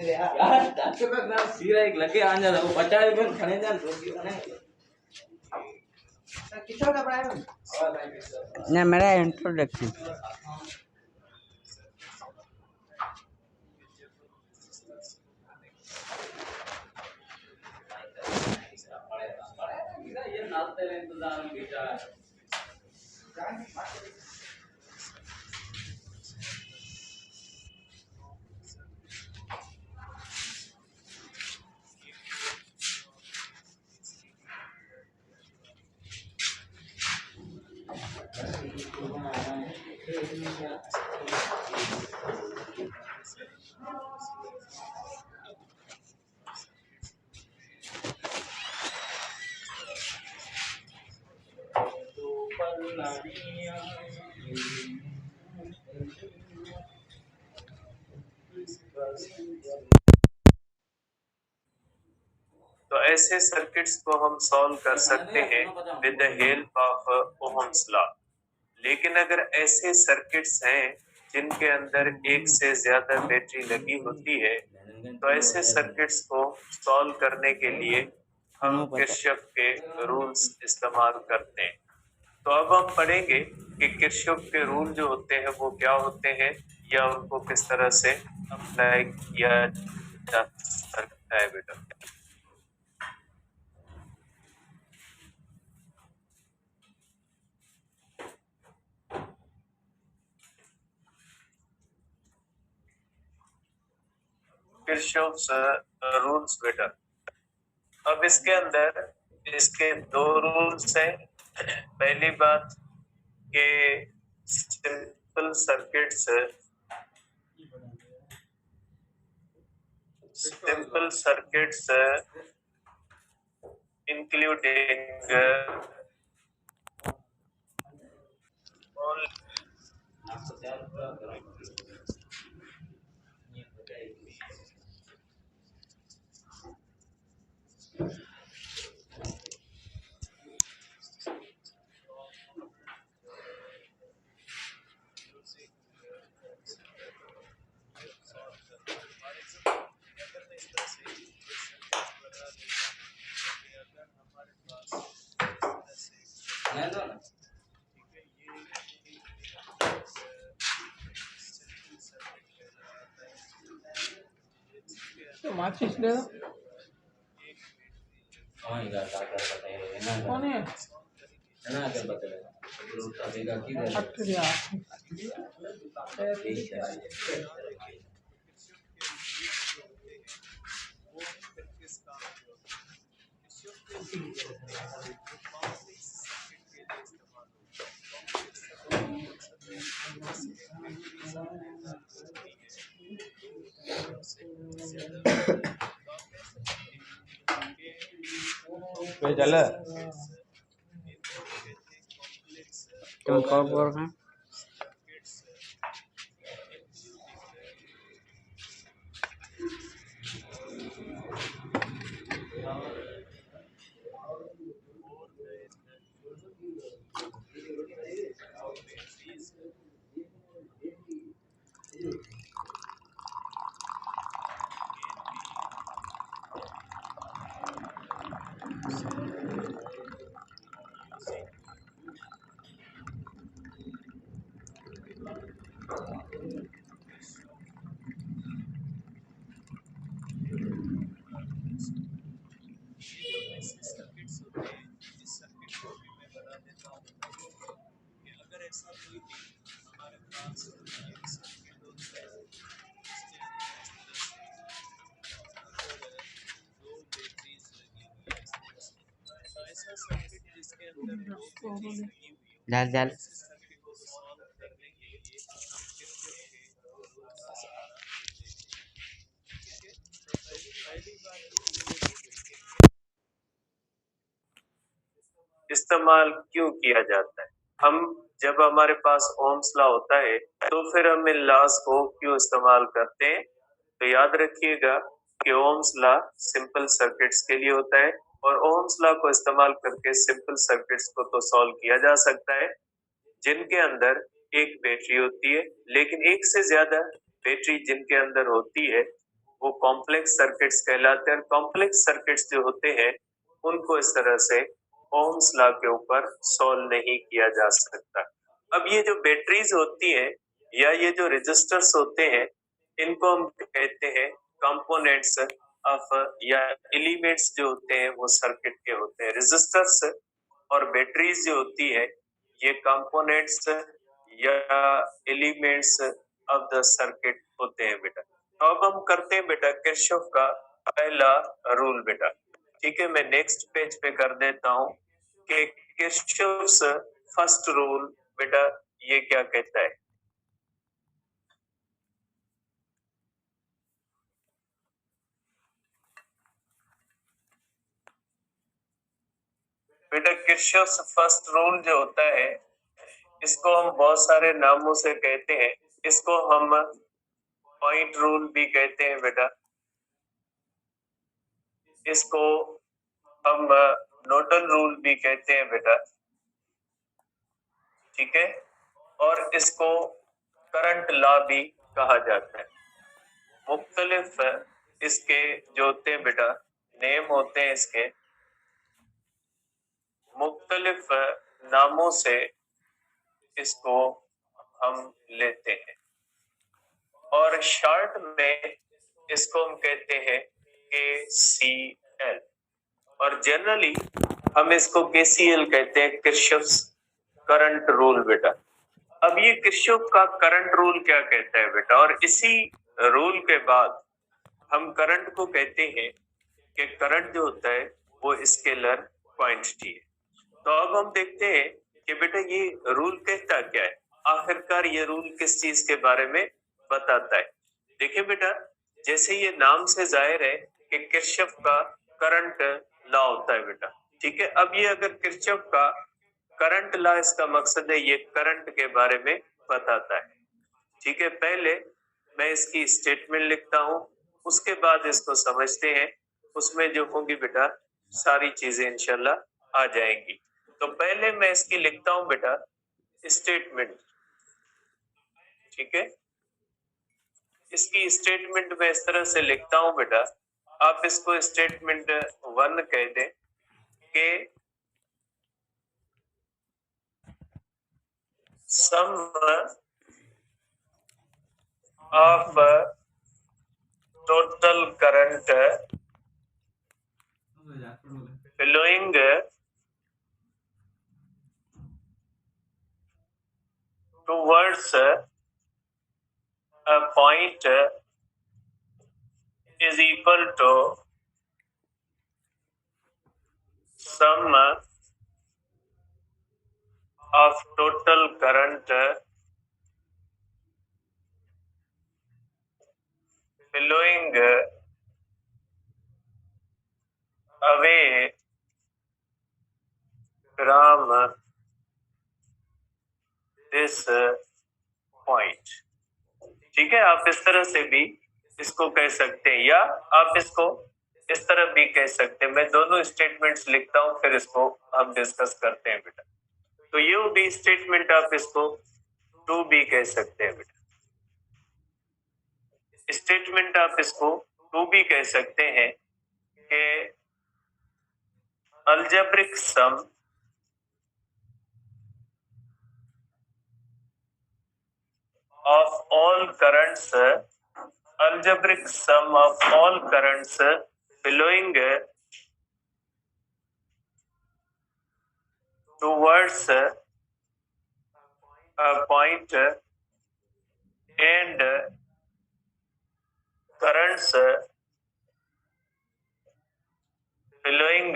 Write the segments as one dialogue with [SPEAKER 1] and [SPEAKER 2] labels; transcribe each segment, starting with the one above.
[SPEAKER 1] यार डॉक्टर का नाम सीरा एक लगे आ जाता वो 50 रुपए खने जान रोटी बने किसका कपड़ा है ना मेरा इंट्रोडक्शन ये नाते इंतजार में बेटा
[SPEAKER 2] तो ऐसे सर्किट्स को हम सॉल्व कर सकते हैं with the help of Ohm's law. लेकिन अगर ऐसे सर्किट्स हैं जिनके अंदर एक से ज्यादा बैटरी लगी होती है तो ऐसे सर्किट्स को सॉल्व करने के लिए हम किरचॉफ के रूल्स इस्तेमाल करते हैं। तो अब हम पढ़ेंगे कि किरचॉफ के रूल जो होते हैं वो क्या होते हैं या उनको किस तरह से अप्लाई किया जा सकता है बेटा। किरचॉफ्स रूल्स बेटा। अब इसके अंदर इसके दो रूल्स हैं। पहली बात के सिंपल सर्किट्स इंक्लूडिंग
[SPEAKER 1] तो माचिस ले हाँ इधर डॉक्टर पता है ना कौन है ना कर बता ग्रुप अभी का की है अटरिया
[SPEAKER 3] चल
[SPEAKER 1] तुम कब बोल रहे हैं
[SPEAKER 3] डाल डाल
[SPEAKER 2] इस्तेमाल क्यों किया जाता है। हम जब हमारे पास ओम्स लॉ होता है तो फिर हम इन लॉस को क्यों इस्तेमाल करते हैं। तो याद रखिएगा कि ओम्स लॉ सिंपल सर्किट्स के लिए होता है और ओम्स लॉ को इस्तेमाल करके सिंपल सर्किट्स को तो सॉल्व किया जा सकता है जिनके अंदर एक बैटरी होती है, लेकिन एक से ज्यादा बैटरी जिनके अंदर होती है वो कॉम्प्लेक्स सर्किट्स कहलाते हैं। कॉम्प्लेक्स सर्किट्स जो होते हैं उनको इस तरह से ओम्स लॉ के ऊपर सॉल्व नहीं किया जा सकता। अब ये जो बैटरीज होती है या ये जो रेजिस्टर्स होते हैं इनको हम कहते हैं कंपोनेंट्स ऑफ या एलिमेंट्स जो होते हैं वो सर्किट के होते हैं। रेजिस्टर्स और बैटरीज जो होती है ये कंपोनेंट्स या एलिमेंट्स ऑफ द सर्किट होते हैं बेटा। तो अब हम करते हैं बेटा किरचॉफ का पहला रूल बेटा। ठीक है, मैं नेक्स्ट पेज पे कर देता हूँ कि किरचॉफ्स फर्स्ट रूल बेटा ये क्या कहता है। बेटा किरचॉफ्स फर्स्ट रूल जो होता है इसको हम बहुत सारे नामों से कहते हैं। इसको हम पॉइंट रूल भी कहते हैं बेटा, इसको हम नोडल रूल भी कहते हैं बेटा। ठीक है, और इसको करंट लॉ भी कहा जाता है। मुख्तलिफ इसके जो होते हैं बेटा नेम होते हैं, इसके मुख्तलिफ नामों से इसको हम लेते हैं और शॉर्ट में इसको हम कहते हैं KCL और जनरली हम इसको KCL कहते हैं, किरचॉफ्स करंट रूल बेटा। अब ये किरचॉफ का करंट रूल क्या कहता है बेटा, और इसी रूल के बाद हम करंट को कहते हैं कि करंट जो होता है वो स्केलर क्वांटिटी है। तो अब हम देखते हैं कि बेटा ये रूल कहता क्या है, आखिरकार ये रूल किस चीज के बारे में बताता है। देखिए बेटा, जैसे ये नाम से जाहिर है कि किरचॉफ का करंट लॉ होता है बेटा। ठीक है, अब ये अगर किरचॉफ का करंट लॉ, इसका मकसद है ये करंट के बारे में बताता है। ठीक है, पहले मैं इसकी स्टेटमेंट लिखता हूं, उसके बाद इसको समझते हैं। उसमें जो होंगी बेटा सारी चीजें इंशाल्लाह आ जाएंगी। तो पहले मैं इसकी लिखता हूं बेटा स्टेटमेंट। ठीक है, इसकी स्टेटमेंट मैं इस तरह से लिखता हूं बेटा, आप इसको स्टेटमेंट 1 कह दें कि sum of total current flowing towards a point is equal to sum of total current flowing away from this point। ठीक है, आप इस तरह से भी इसको कह सकते हैं या आप इसको इस तरह भी कह सकते हैं। मैं दोनों स्टेटमेंट्स लिखता हूं, फिर इसको हम डिस्कस करते हैं बेटा। तो ये भी स्टेटमेंट आप इसको 2 भी कह सकते हैं बेटा। स्टेटमेंट आप इसको 2 भी कह सकते हैं कि algebraic sum of all currents, algebraic sum of all currents flowing towards a point and currents flowing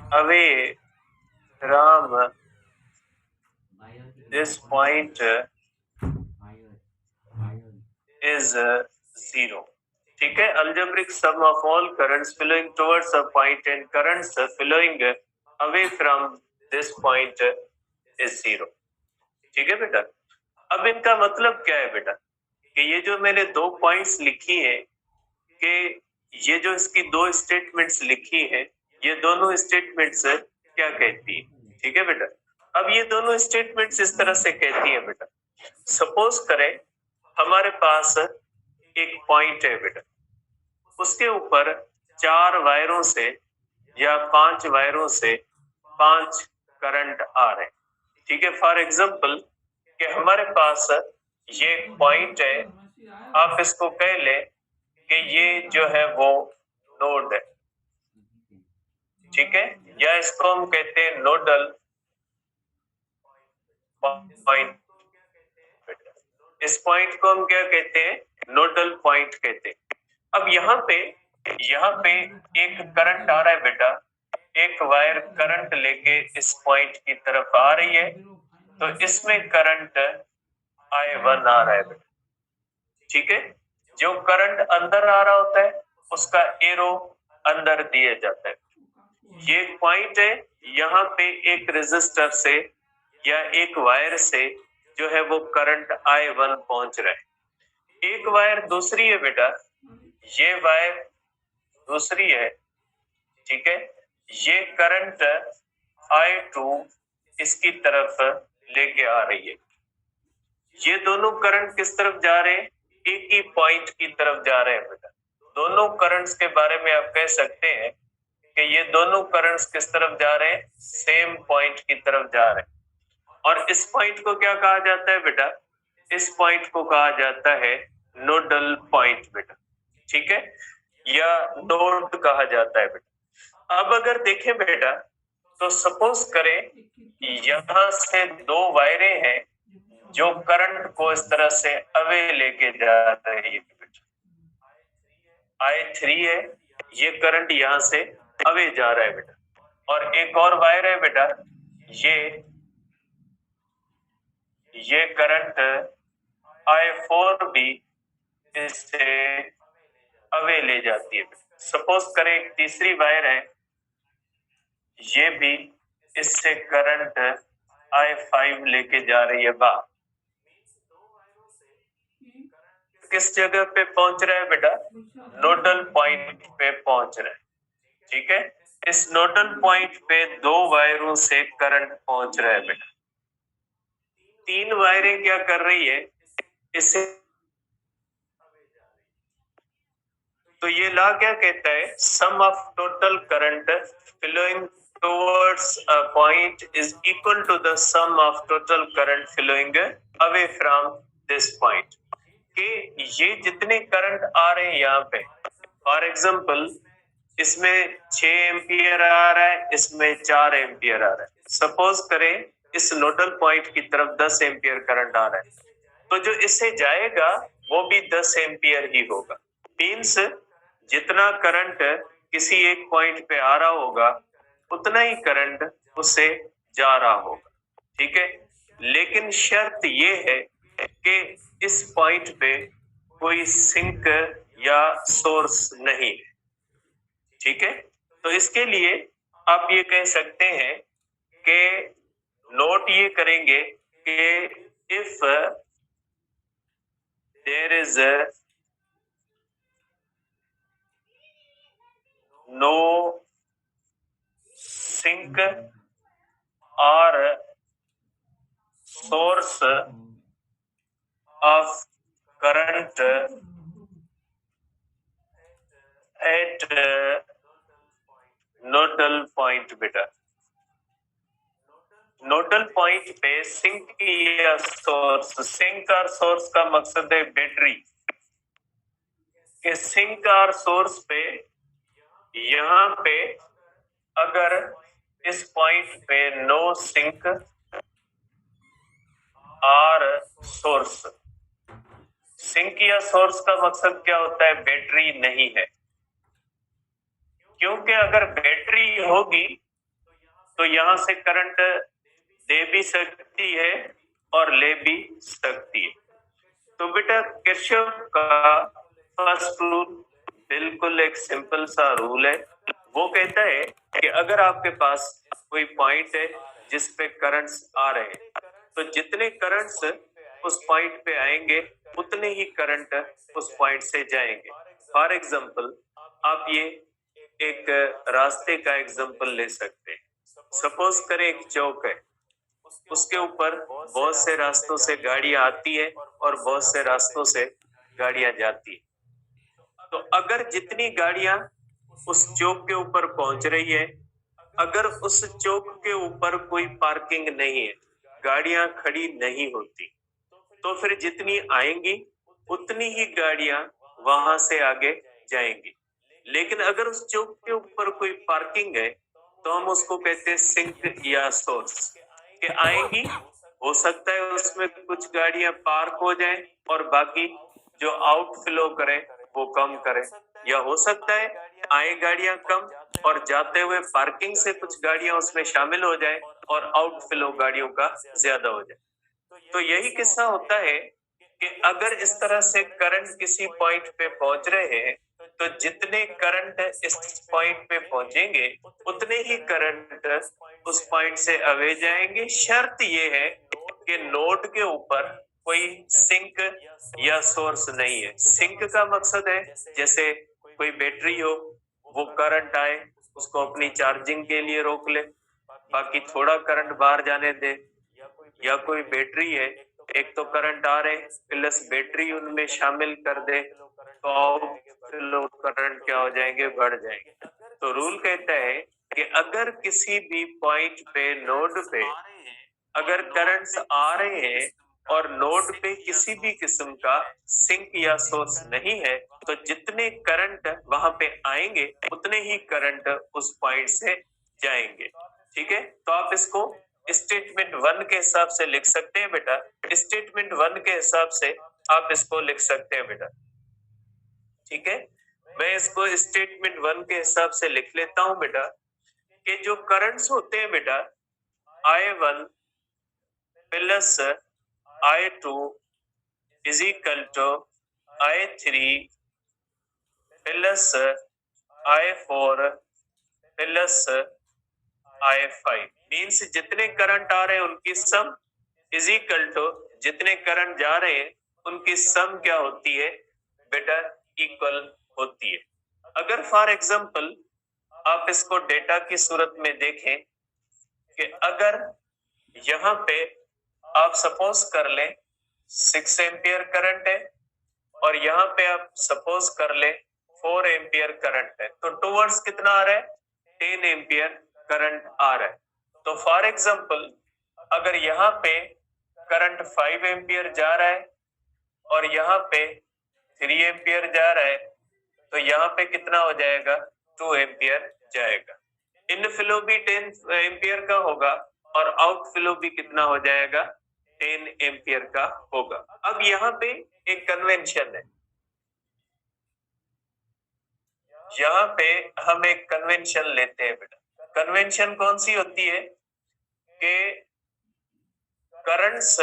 [SPEAKER 2] away from this point is 0। ठीक है, algebraic sum of all currents flowing towards a point and currents flowing away from this point is 0। ठीक है बेटा, अब इनका मतलब क्या है बेटा, कि ये जो मैंने 2 पॉइंट्स लिखी है कि ये जो इसकी 2 स्टेटमेंट्स लिखी है, ये दोनों स्टेटमेंट्स क्या कहती है? ठीक है बेटा। अब ये दोनों स्टेटमेंट्स इस तरह से कहती है बेटा, सपोज करें हमारे पास एक पॉइंट है बेटा, उसके ऊपर 4 वायरों से या 5 वायरों से 5 करंट आ रहे हैं। ठीक है, फॉर एग्जाम्पल कि हमारे पास ये पॉइंट है, आप इसको कह लें कि ये जो है वो नोड है। ठीक है, या इसको हम कहते हैं नोडल पॉइंट। इस पॉइंट को हम क्या कहते हैं? नोडल पॉइंट कहते हैं। अब यहाँ पे एक करंट आ रहा है बेटा, एक वायर करंट लेके इस पॉइंट की तरफ आ रही है, तो इसमें करंट I1 आ रहा है बेटा। ठीक है, जो करंट अंदर आ रहा होता है उसका एरो अंदर दिया जाता है। ये पॉइंट है, यहाँ पे एक रेजिस्टर से या एक वायर से जो है वो करंट I1 पहुंच रहा है। एक वायर दूसरी है बेटा, ये वायर दूसरी है। ठीक है, ये करंट I2 इसकी तरफ लेके आ रही है। ये दोनों करंट किस तरफ जा रहे हैं? एक ही पॉइंट की तरफ जा रहे हैं बेटा। दोनों करंट्स के बारे में आप कह सकते हैं कि ये दोनों करंट्स किस तरफ जा रहे हैं? सेम पॉइंट की तरफ जा रहे हैं। और इस पॉइंट को क्या कहा जाता है बेटा? इस पॉइंट को कहा जाता है नोडल पॉइंट बेटा। ठीक है, या नोड कहा जाता है बेटा। अब अगर देखें बेटा, तो सपोज करें यहां से 2 वायरें हैं जो करंट को इस तरह से अवे लेके जा रही है बेटा। I3 है, ये करंट यहां से अवे जा रहा है बेटा। और एक और वायर है बेटा, ये करंट I4 भी इससे अवे ले जाती है बेटा। सपोज करें एक तीसरी वायर है, ये भी इससे करंट I5 लेके जा रही है बाहर। किस जगह पे पहुंच रहा है बेटा? नोडल पॉइंट पे पहुंच रहा है। ठीक है, इस नोडल पॉइंट पे 2 वायरों से करंट पहुंच रहा है बेटा। 3 वायरें क्या कर रही है? इसे, तो ये लॉ क्या कहता है? Sum of total current flowing towards a point is equal to the sum of total current flowing away from this point. कि ये जितने करंट आ रहे हैं यहाँ पे, फॉर एग्जाम्पल इसमें 6 एम्पियर आ रहा है, इसमें 4 एम्पियर आ रहा है। सपोज करें इस नोडल पॉइंट की तरफ 10 एम्पियर करंट आ रहा है, तो जो इससे जाएगा वो भी 10 एम्पियर ही होगा। मीन्स जितना करंट किसी एक पॉइंट पे आ रहा होगा उतना ही करंट उससे जा रहा होगा। ठीक है, लेकिन शर्त ये है कि इस पॉइंट पे कोई सिंक या सोर्स नहीं है। ठीक है, तो इसके लिए आप ये कह सकते हैं कि नोट ये करेंगे कि if there is no sink और source of current at nodal point बेटा। नोडल पॉइंट पे सिंक या सोर्स, सिंक और सोर्स का मकसद है बैटरी के। सिंक और सोर्स पे यहाँ पे अगर इस पॉइंट पे नो सिंक और सोर्स, सिंक या सोर्स का मकसद क्या होता है? बैटरी नहीं है। क्योंकि अगर बैटरी होगी तो यहां से करंट दे भी सकती है और ले भी सकती है। तो बेटा किरचॉफ का फर्स्ट रूल बिल्कुल एक सिंपल सा रूल है। वो कहता है कि अगर आपके पास कोई पॉइंट है जिस पे करंट्स आ रहे हैं, तो जितने करंट्स उस पॉइंट पे आएंगे उतने ही करंट उस पॉइंट से जाएंगे। फॉर एग्जाम्पल आप ये एक रास्ते का एग्जाम्पल ले सकते हैं। सपोज करें एक चौक है, उसके ऊपर बहुत से रास्तों से गाड़ियां आती है और बहुत से रास्तों से गाड़ियां जाती है। तो अगर जितनी गाड़ियां उस चौक के ऊपर पहुंच रही है, अगर उस चौक के ऊपर कोई पार्किंग नहीं है, गाड़ियां खड़ी नहीं होती, तो फिर जितनी आएंगी उतनी ही गाड़ियां वहां से आगे जाएंगी। लेकिन अगर उस चौक के ऊपर कोई पार्किंग है तो हम उसको कहते हैं सिंक या सोर्स के आएंगी। हो सकता है उसमें कुछ गाड़ियां पार्क हो जाएं और बाकी जो आउटफ्लो करें वो कम करें, या हो सकता है आए गाड़ियां कम और जाते हुए पार्किंग से कुछ गाड़ियां उसमें शामिल हो जाए और आउटफ्लो गाड़ियों का ज्यादा हो जाए। तो यही किस्सा होता है कि अगर इस तरह से करंट किसी पॉइंट पे पहुंच रहे हैं तो जितने करंट इस पॉइंट पे पहुंचेंगे उतने ही करंट उस पॉइंट से अवे जाएंगे। शर्त ये है कि नोड के ऊपर कोई सिंक या सोर्स नहीं है। सिंक का मकसद है जैसे कोई बैटरी हो, वो करंट आए उसको अपनी चार्जिंग के लिए रोक ले, बाकी थोड़ा करंट बाहर जाने दे। या कोई बैटरी है, एक तो करंट आ रहे प्लस बैटरी उनमें शामिल कर दे, तो आउटफ्लो करंट क्या हो जाएंगे, बढ़ जाएंगे। तो रूल कहता है कि अगर किसी भी पॉइंट पे नोड पे अगर करंट्स आ रहे हैं और नोड पे किसी भी किस्म का सिंक या सोर्स नहीं है, तो जितने करंट वहां पे आएंगे उतने ही करंट उस पॉइंट से जाएंगे। ठीक है, तो आप इसको स्टेटमेंट 1 के हिसाब से लिख सकते हैं बेटा। स्टेटमेंट 1 के हिसाब से आप इसको लिख सकते हैं बेटा। ठीक है, मैं इसको स्टेटमेंट 1 के हिसाब से लिख लेता हूं बेटा कि जो करंट्स होते हैं बेटा I1 plus I2 is equal to I3 plus I4 plus I5 means जितने करंट आ रहे हैं उनकी सम इज इक्वल टू जितने करंट जा रहे हैं उनकी सम क्या होती है बेटा, इक्वल होती है। अगर फॉर एग्जांपल आप इसको डेटा की सूरत में देखें कि अगर यहाँ पे आप सपोज कर लें 6 एम्पियर करंट है और यहाँ पे आप सपोज कर लें 4 एम्पियर करंट है, तो टूवर्ड्स कितना आ रहा है, 10 एम्पियर करंट आ रहा है। तो फॉर एग्जांपल अगर यहाँ पे करंट 5 एम्पियर जा रहा है और यहाँ पे 3 एम्पियर जा रहा है, तो यहाँ पे कितना हो जाएगा, 2 एम्पियर जाएगा। इनफ्लो भी 10 एम्पियर का होगा और आउटफ्लो भी कितना हो जाएगा, 10 एम्पियर का होगा। अब यहाँ पे एक कन्वेंशन है, यहाँ पे हम एक कन्वेंशन लेते हैं बेटा। कन्वेंशन कौन सी होती है कि currents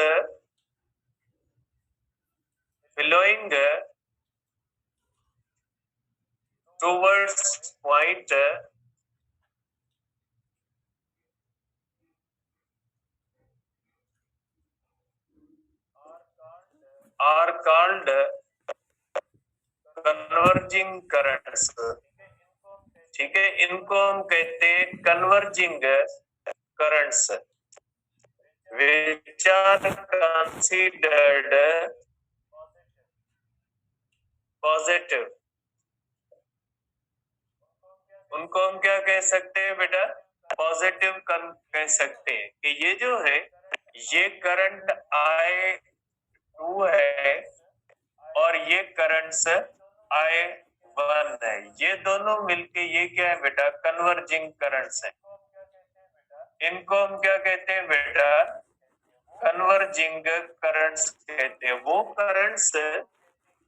[SPEAKER 2] flowing towards point are called converging currents। ठीक है, इनको हम कहते हैं converging currents which are considered positive. उनको हम क्या कह सकते हैं बेटा, पॉजिटिव कह सकते हैं कि ये जो है ये करंट I2 है और ये करंट्स I1 है, ये दोनों मिलके ये क्या है बेटा, कन्वर्जिंग करंट्स है। इनको हम क्या कहते हैं बेटा, कन्वर्जिंग करंट्स कहते हैं। वो करंट्स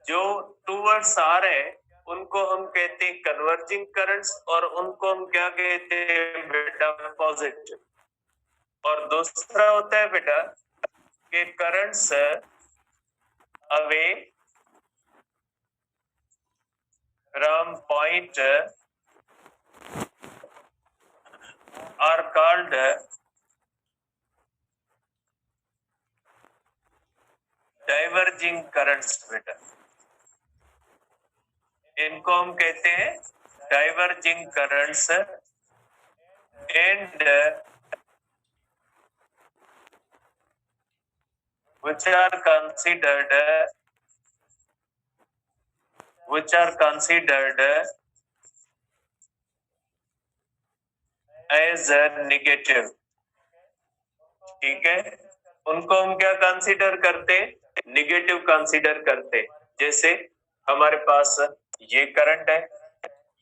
[SPEAKER 2] जो टूवर्ड्स आ रहे हैं उनको हम कहते हैं कन्वर्जिंग करंट्स और उनको हम क्या कहते हैं बेटा, पॉजिटिव। और दूसरा होता है बेटा कि currents away from point are called diverging currents बेटा, इनको हम कहते हैं diverging currents and which are considered as negative। ठीक है, उनको हम क्या कंसीडर करते हैं? निगेटिव कंसीडर करते हैं। जैसे हमारे पास ये करंट है,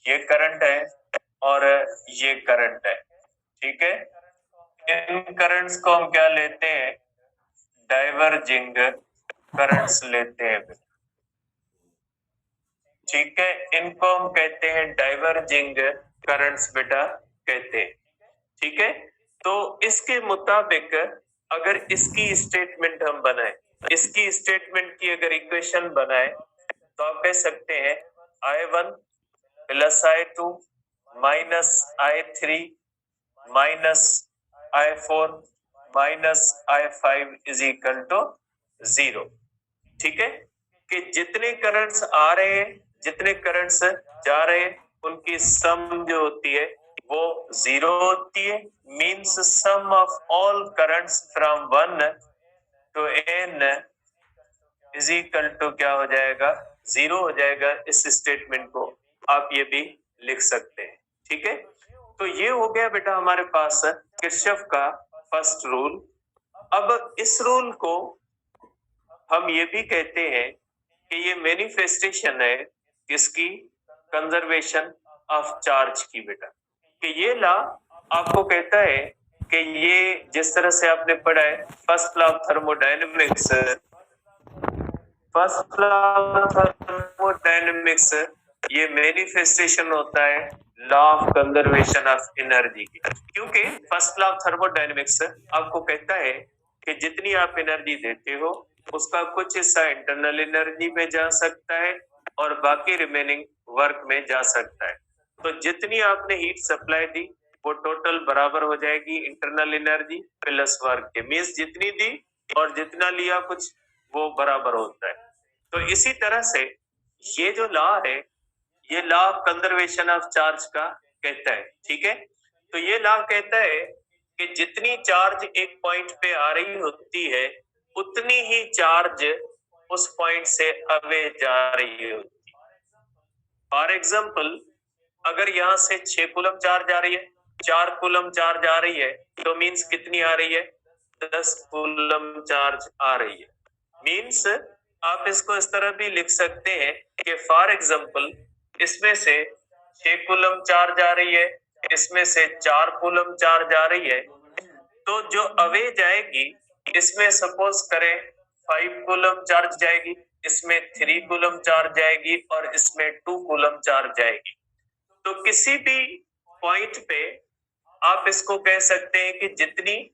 [SPEAKER 2] ये करंट है और ये करंट है। ठीक है, इन करंट्स को हम क्या लेते हैं? डाइवर्जिंग करंट्स लेते हैं। ठीक है, इनको हम कहते हैं डाइवर्जिंग करंट्स बेटा कहते हैं। ठीक है, तो इसके मुताबिक अगर इसकी स्टेटमेंट हम बनाए, इसकी स्टेटमेंट की अगर इक्वेशन बनाए तो आप कह सकते हैं I1 plus I2 minus I3 minus I4 minus I5 is equal to 0। ठीक है, कि जितने करंट्स आ रहे हैं, जितने करंट्स जा रहे हैं, उनकी सम जो होती है वो 0 होती है। Means sum of all currents from 1 to n is equal to क्या हो जाएगा? 0 हो जाएगा। इस स्टेटमेंट को आप ये भी लिख सकते हैं। ठीक है, तो ये हो गया बेटा हमारे पास किरचॉफ का फर्स्ट रूल। अब इस रूल को हम ये भी कहते हैं कि ये मैनिफेस्टेशन है किसकी? कंजर्वेशन ऑफ चार्ज की बेटा। कि ये लॉ आपको कहता है कि ये जिस तरह से आपने पढ़ा है first law of thermodynamics, first law of thermodynamics ये मैनिफेस्टेशन होता है law of conservation of energy की। क्योंकि फर्स्ट लॉ ऑफ थर्मोडायनेमिक्स आपको कहता है कि जितनी आप एनर्जी देते हो उसका कुछ हिस्सा इंटरनल एनर्जी में जा सकता है और बाकी रिमेनिंग वर्क में जा सकता है। तो जितनी आपने हीट सप्लाई दी वो टोटल बराबर हो जाएगी इंटरनल एनर्जी प्लस वर्क के। मींस जितनी दी और जितना लिया कुछ वो बराबर होता है। तो इसी तरह से ये जो लॉ है ये law of conservation of charge का कहता है। ठीक है, तो ये लॉ कहता है कि जितनी चार्ज एक पॉइंट पे आ रही होती है उतनी ही चार्ज उस पॉइंट से अवे जा रही होती है। फॉर एग्जाम्पल अगर यहाँ से 6 कूलम चार्ज आ रही है, 4 कूलम चार्ज आ रही है, तो मीन्स कितनी आ रही है? 10 कूलम चार्ज आ रही है। मीन्स आप इसको इस तरह भी लिख सकते हैं कि फॉर एग्जाम्पल इसमें से 6 कूलम चार्ज आ रही है, इसमें से 4 कूलम चार्ज आ रही है, तो जो अवे जाएगी इसमें सपोज करें 5 कूलम चार्ज जाएगी, इसमें 3 कूलम चार्ज जाएगी और इसमें 2 कूलम चार्ज जाएगी। तो किसी भी पॉइंट पे आप इसको कह सकते हैं कि जितनी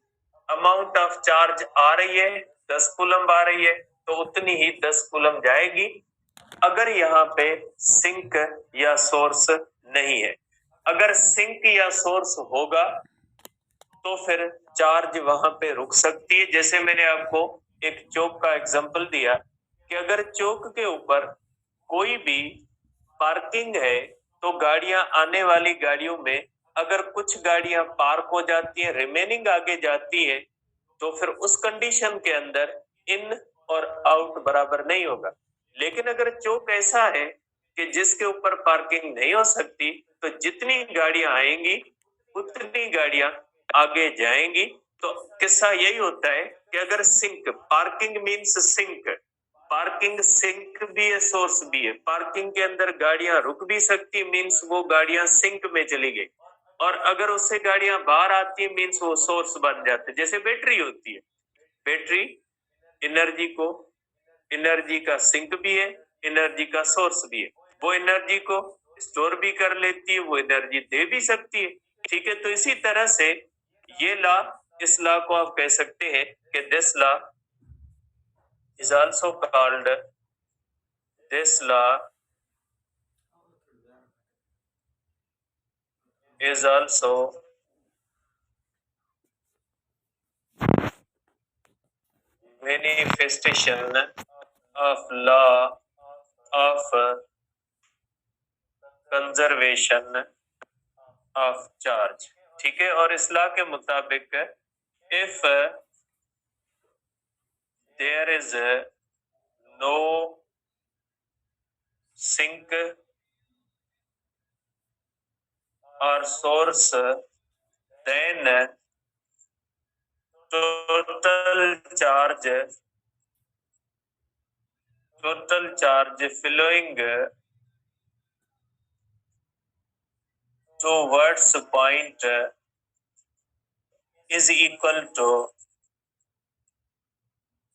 [SPEAKER 2] अमाउंट ऑफ चार्ज आ रही है 10 कूलम आ रही है तो उतनी ही 10 कूलम जाएगी। अगर यहाँ पे सिंक या सोर्स नहीं है, अगर सिंक या सोर्स होगा तो फिर चार्ज वहां पे रुक सकती है। जैसे मैंने आपको एक चौक का एग्जांपल दिया कि अगर चौक के ऊपर कोई भी पार्किंग है तो गाड़ियां आने वाली गाड़ियों में अगर कुछ गाड़ियां पार्क हो जाती हैं, रिमेनिंग आगे जाती है, तो फिर उस कंडीशन के अंदर इन और आउट बराबर नहीं होगा। लेकिन अगर चौक ऐसा है कि जिसके ऊपर पार्किंग नहीं हो सकती तो जितनी गाड़ियां आएंगी उतनी गाड़ियां आगे जाएंगी। तो किस्सा यही होता है कि अगर sink, parking means sink, parking sink भी है सोर्स भी है। पार्किंग के अंदर गाड़ियां रुक भी सकती है, मीन्स वो गाड़ियां सिंक में चली गई, और अगर उससे गाड़ियां बाहर आती है मीन्स वो सोर्स बन जाते हैं। जैसे बैटरी होती है, बैटरी एनर्जी को, एनर्जी का सिंक भी है, एनर्जी का सोर्स भी है। वो एनर्जी को स्टोर भी कर लेती है, वो एनर्जी दे भी सकती है। ठीक है, तो इसी तरह से ये लॉ, इस लॉ को आप कह सकते हैं कि this law is also called, this law is also manifestation of law of conservation of charge. ठीक है, और इस लॉ के मुताबिक if there is no sink और source then total charge flowing towards point is equal to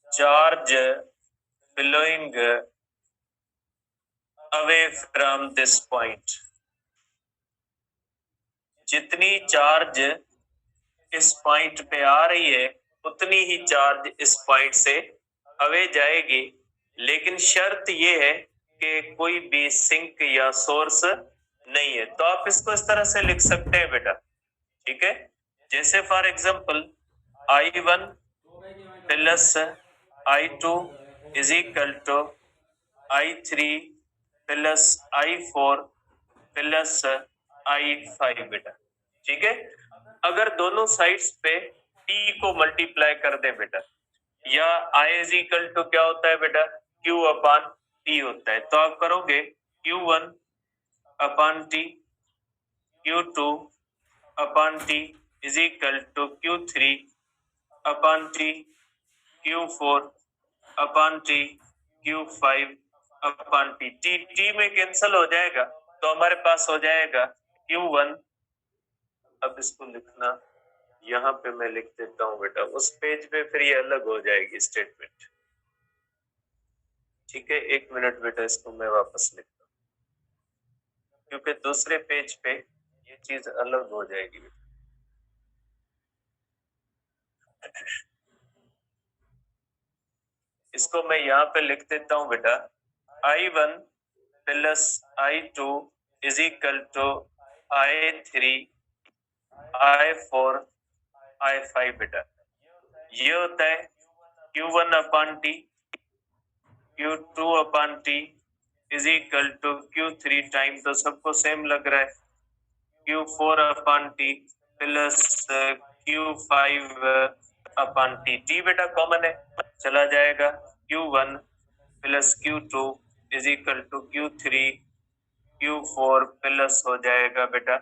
[SPEAKER 2] charge flowing away from this point। जितनी charge इस point पे आ रही है उतनी ही चार्ज इस पॉइंट से अवे जाएगी, लेकिन शर्त ये है कि कोई भी सिंक या सोर्स नहीं है। तो आप इसको इस तरह से लिख सकते हैं बेटा, ठीक है, जैसे for example I1 plus I2 is equal to I3 plus I4 plus I5 बेटा, ठीक है। अगर दोनों साइड्स पे T को मल्टीप्लाई कर दे बेटा, या I इज इक्वल टू क्या होता है बेटा, Q अपॉन T होता है, तो आप करोगे Q1 upon T, Q2 upon T is equal to Q3 upon T, Q4 upon T, Q5 upon T। T में कैंसल हो जाएगा तो हमारे पास हो जाएगा Q1। अब इसको लिखना यहाँ पे मैं लिख देता हूँ बेटा, उस पेज पे फिर ये अलग हो जाएगी स्टेटमेंट, ठीक है। एक मिनट बेटा, इसको मैं वापस लिखता हूँ क्योंकि दूसरे पेज पे ये चीज अलग हो जाएगी बेटा। इसको मैं यहाँ पे लिख देता हूँ बेटा, I1 plus I2 is equal to I3 I4 I5 बेटा। ये होता है Q1 upon T, Q2 upon T is equal to Q3 time, तो सबको सेम लग रहा है, Q4 upon T plus Q5 upon T। T बेटा कॉमन है, चला जाएगा, Q1 plus Q2 is equal to Q3 Q4 plus हो जाएगा बेटा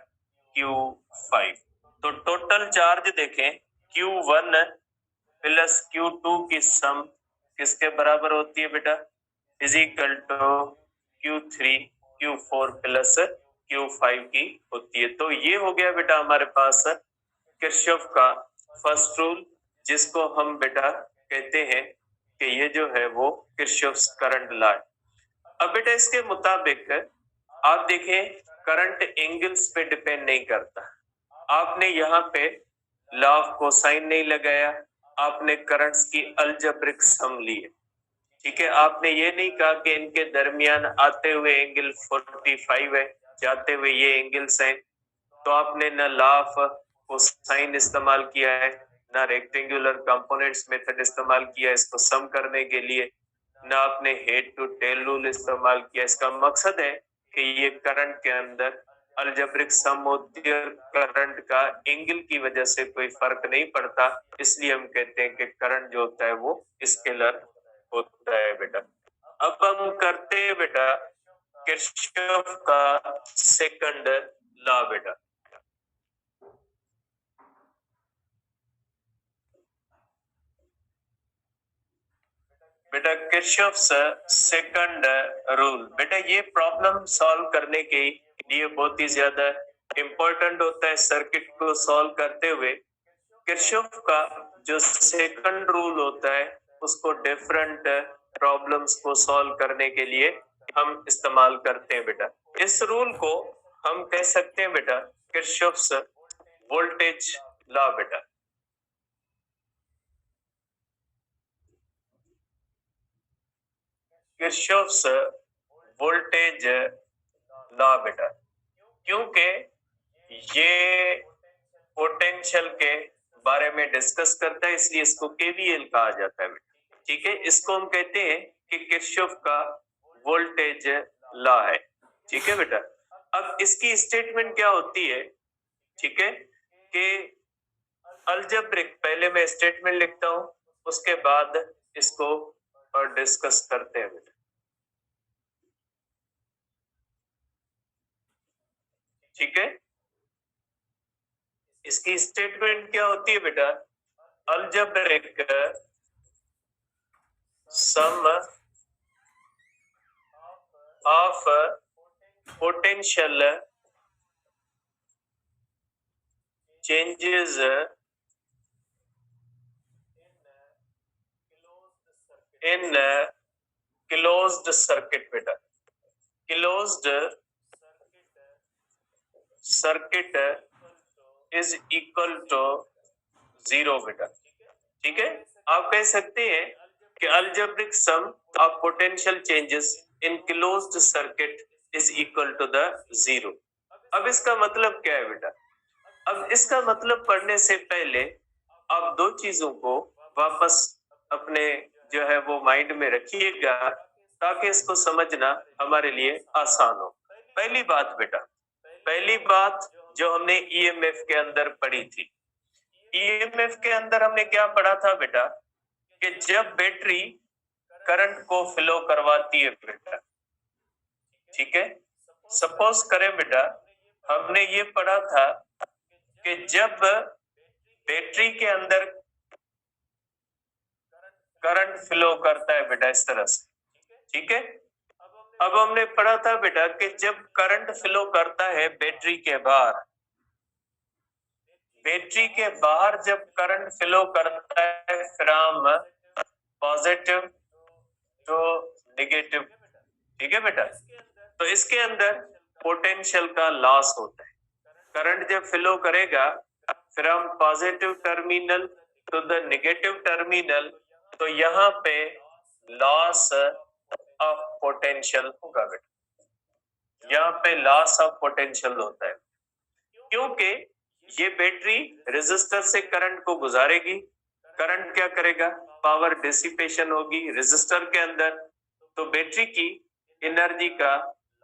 [SPEAKER 2] Q5। तो टोटल चार्ज देखें, Q1 प्लस Q2 की सम किसके बराबर होती है बेटा, is equal to Q3 Q4 plus Q5 की होती है। तो ये हो गया बेटा हमारे पास किरचॉफ का फर्स्ट रूल, जिसको हम बेटा कहते हैं कि ये जो है वो किरचॉफ्स करंट लॉ है। अब बेटा इसके मुताबिक आप देखें, करंट एंगल्स पे डिपेंड नहीं करता। आपने यहाँ पे लॉ ऑफ कोसाइन नहीं लगाया, आपने करंट्स की अलजेब्रिक सम ली है, ठीक है। आपने ये नहीं कहा कि इनके दरमियान आते हुए एंगल 45 है, जाते हुए ये एंगल्स हैं, तो आपने न लॉ ऑफ कोसाइन इस्तेमाल किया है, ना रेक्टेंगुलर कंपोनेंट्स मेथड इस्तेमाल किया इसको सम करने के लिए, ना आपने हेड टू टेल रूल इस्तेमाल किया। इसका मकसद है कि ये करंट के अंदर अलजेब्रिक सम होती है, करंट का एंगल की वजह से कोई फर्क नहीं पड़ता, इसलिए हम कहते हैं कि करंट जो होता है वो स्केलर होता है बेटा। अब हम करते हैं बेटा किरचॉफ का सेकंड लॉ बेटा। बेटा किरचॉफ्स सेकंड रूल, बेटा ये प्रॉब्लम सॉल्व करने के लिए बहुत ही ज्यादा इंपॉर्टेंट होता है। सर्किट को सॉल्व करते हुए किरचॉफ का जो सेकंड रूल होता है उसको डिफरेंट प्रॉब्लम्स को सॉल्व करने के लिए हम इस्तेमाल करते हैं बेटा। इस रूल को हम कह सकते हैं बेटा किरचॉफ्स वोल्टेज लॉ बेटा। किरचॉफ्स वोल्टेज लॉ बेटा, क्योंकि ये पोटेंशियल के बारे में डिस्कस करता है इसलिए इसको केवीएल कहा जाता है बेटा, ठीक है, इसको हम कहते हैं कि किरचॉफ का वोल्टेज लॉ है। ठीक है बेटा, अब इसकी स्टेटमेंट क्या होती है, ठीक है, कि अलजेब्रिक, पहले मैं स्टेटमेंट लिखता हूं, उसके बाद इसको और डिस्कस करते हैं बेटा। ठीक है, इसकी स्टेटमेंट क्या होती है बेटा, algebraic sum of potential changes in closed circuit बेटा, closed circuit is equal to 0 बेटा। ठीक है, आप कह सकते हैं कि algebraic sum of potential changes in closed circuit is equal to the 0। अब इसका मतलब क्या है बेटा, अब इसका मतलब पढ़ने से पहले आप दो चीजों को वापस अपने जो है वो माइंड में रखिएगा, ताकि इसको समझना हमारे लिए आसान हो। पहली बात बेटा, पहली बात जो हमने ईएमएफ के अंदर पढ़ी थी, ईएमएफ के अंदर हमने क्या पढ़ा था बेटा, कि जब बैटरी करंट को फ्लो करवाती है बेटा, ठीक है, सपोज करें बेटा, हमने ये पढ़ा था कि जब बैटरी के अंदर करंट फ्लो करता है बेटा इस तरह से, ठीक है, अब हमने पढ़ा था बेटा कि जब करंट फ्लो करता है बैटरी के बाहर, बैटरी के बाहर जब करंट फ्लो करता है फ्रॉम पॉजिटिव टू नेगेटिव, ठीक है बेटा, तो इसके अंदर पोटेंशियल का लॉस होता है। करंट जब फ्लो करेगा from positive terminal to the negative terminal, तो यहाँ पे लॉस ऑफ पोटेंशियल होगा बेटा, यहाँ पे लॉस ऑफ पोटेंशियल होता है, क्योंकि ये बैटरी रेजिस्टर से करंट को गुजारेगी, करंट क्या करेगा, पावर डिसिपेशन होगी रेजिस्टर के अंदर, तो बैटरी की एनर्जी का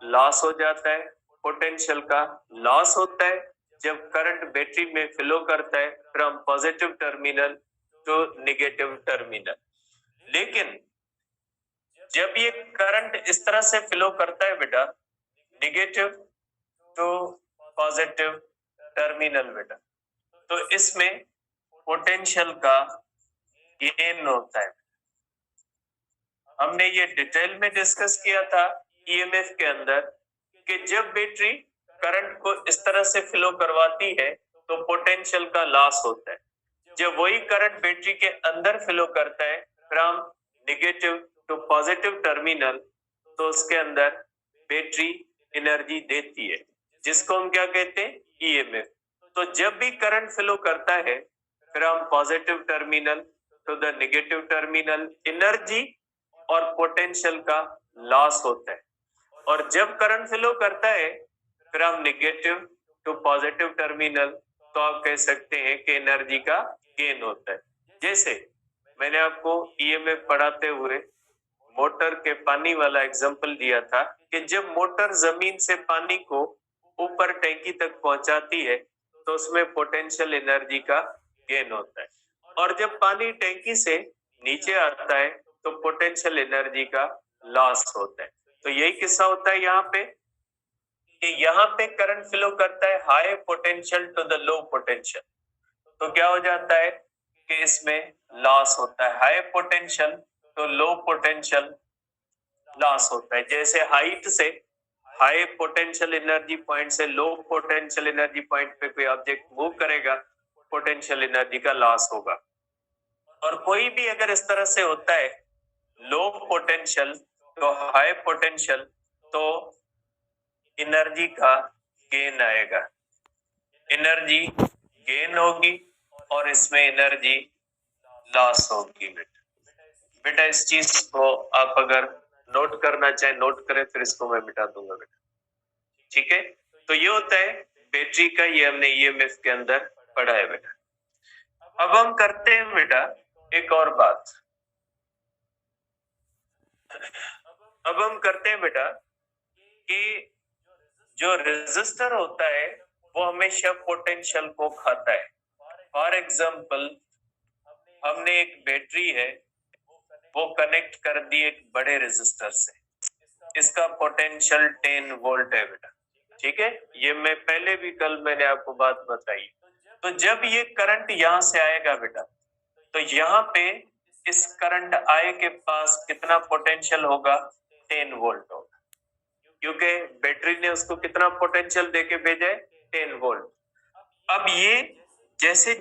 [SPEAKER 2] लॉस हो जाता है, पोटेंशियल का लॉस होता है जब करंट बैटरी में फ्लो करता है from positive terminal to negative terminal. लेकिन जब ये करंट इस तरह से फ्लो करता है बेटा, नेगेटिव टू पॉजिटिव टर्मिनल बेटा, तो इसमें पोटेंशियल का गेन होता है। हमने ये डिटेल में डिस्कस किया था ईएमएफ के अंदर कि जब बैटरी करंट को इस तरह से फ्लो करवाती है तो पोटेंशियल का लॉस होता है। जब वही करंट बैटरी के अंदर फ्लो करता है from negative to positive terminal, तो उसके अंदर बैटरी एनर्जी देती है, जिसको हम क्या कहते हैं, ईएमएफ। तो जब भी करंट फ्लो करता है from positive terminal to the negative terminal, energy और पोटेंशियल का लॉस होता है। और जब करंट फ्लो करता है from negative to positive terminal, तो आप कह सकते हैं कि एनर्जी का गेन होता है। जैसे मैंने आपको ईएमएफ पढ़ाते हुए मोटर के पानी वाला एग्जांपल दिया था कि जब मोटर जमीन से पानी को ऊपर टैंकी तक पहुंचाती है तो उसमें पोटेंशियल एनर्जी का गेन होता है, और जब पानी टैंकी से नीचे आता है तो पोटेंशियल एनर्जी का लॉस होता है। तो यही किस्सा होता है यहाँ पे कि यहाँ पे करंट फ्लो करता है high potential to the low potential, तो क्या हो जाता है कि इसमें लॉस होता है, हाई पोटेंशियल तो लो पोटेंशियल लॉस होता है। जैसे हाइट से हाई पोटेंशियल एनर्जी पॉइंट से लो पोटेंशियल एनर्जी पॉइंट पे कोई ऑब्जेक्ट मूव करेगा, पोटेंशियल एनर्जी का लॉस होगा। और कोई भी अगर इस तरह से होता है लो पोटेंशियल तो हाई पोटेंशियल, तो एनर्जी का गेन आएगा, एनर्जी गेन होगी और इसमें एनर्जी लॉस होगी। बेटा इस चीज को आप अगर नोट करना चाहे नोट करें, फिर इसको मैं मिटा दूंगा बेटा, ठीक है। तो ये होता है बैटरी का, ये हमने ईएमएफ के अंदर पढ़ा है बेटा। अब हम करते हैं बेटा एक और बात, अब हम करते हैं बेटा कि जो रेजिस्टर होता है वो हमेशा पोटेंशियल को खाता है। फॉर एग्जाम्पल, हमने एक बैटरी है वो कनेक्ट कर दी एक बड़े रेजिस्टर से, इसका पोटेंशियल 10 वोल्ट है बेटा, ठीक है। ये मैं पहले भी कल मैंने आपको बात बताई। तो जब ये करंट यहां से आएगा बेटा, तो यहाँ पे इस करंट आई के पास कितना पोटेंशियल होगा? 10 वोल्ट होगा, क्योंकि बैटरी ने उसको कितना पोटेंशियल देके भेजा है? 10 वोल्ट। अब ये जैसे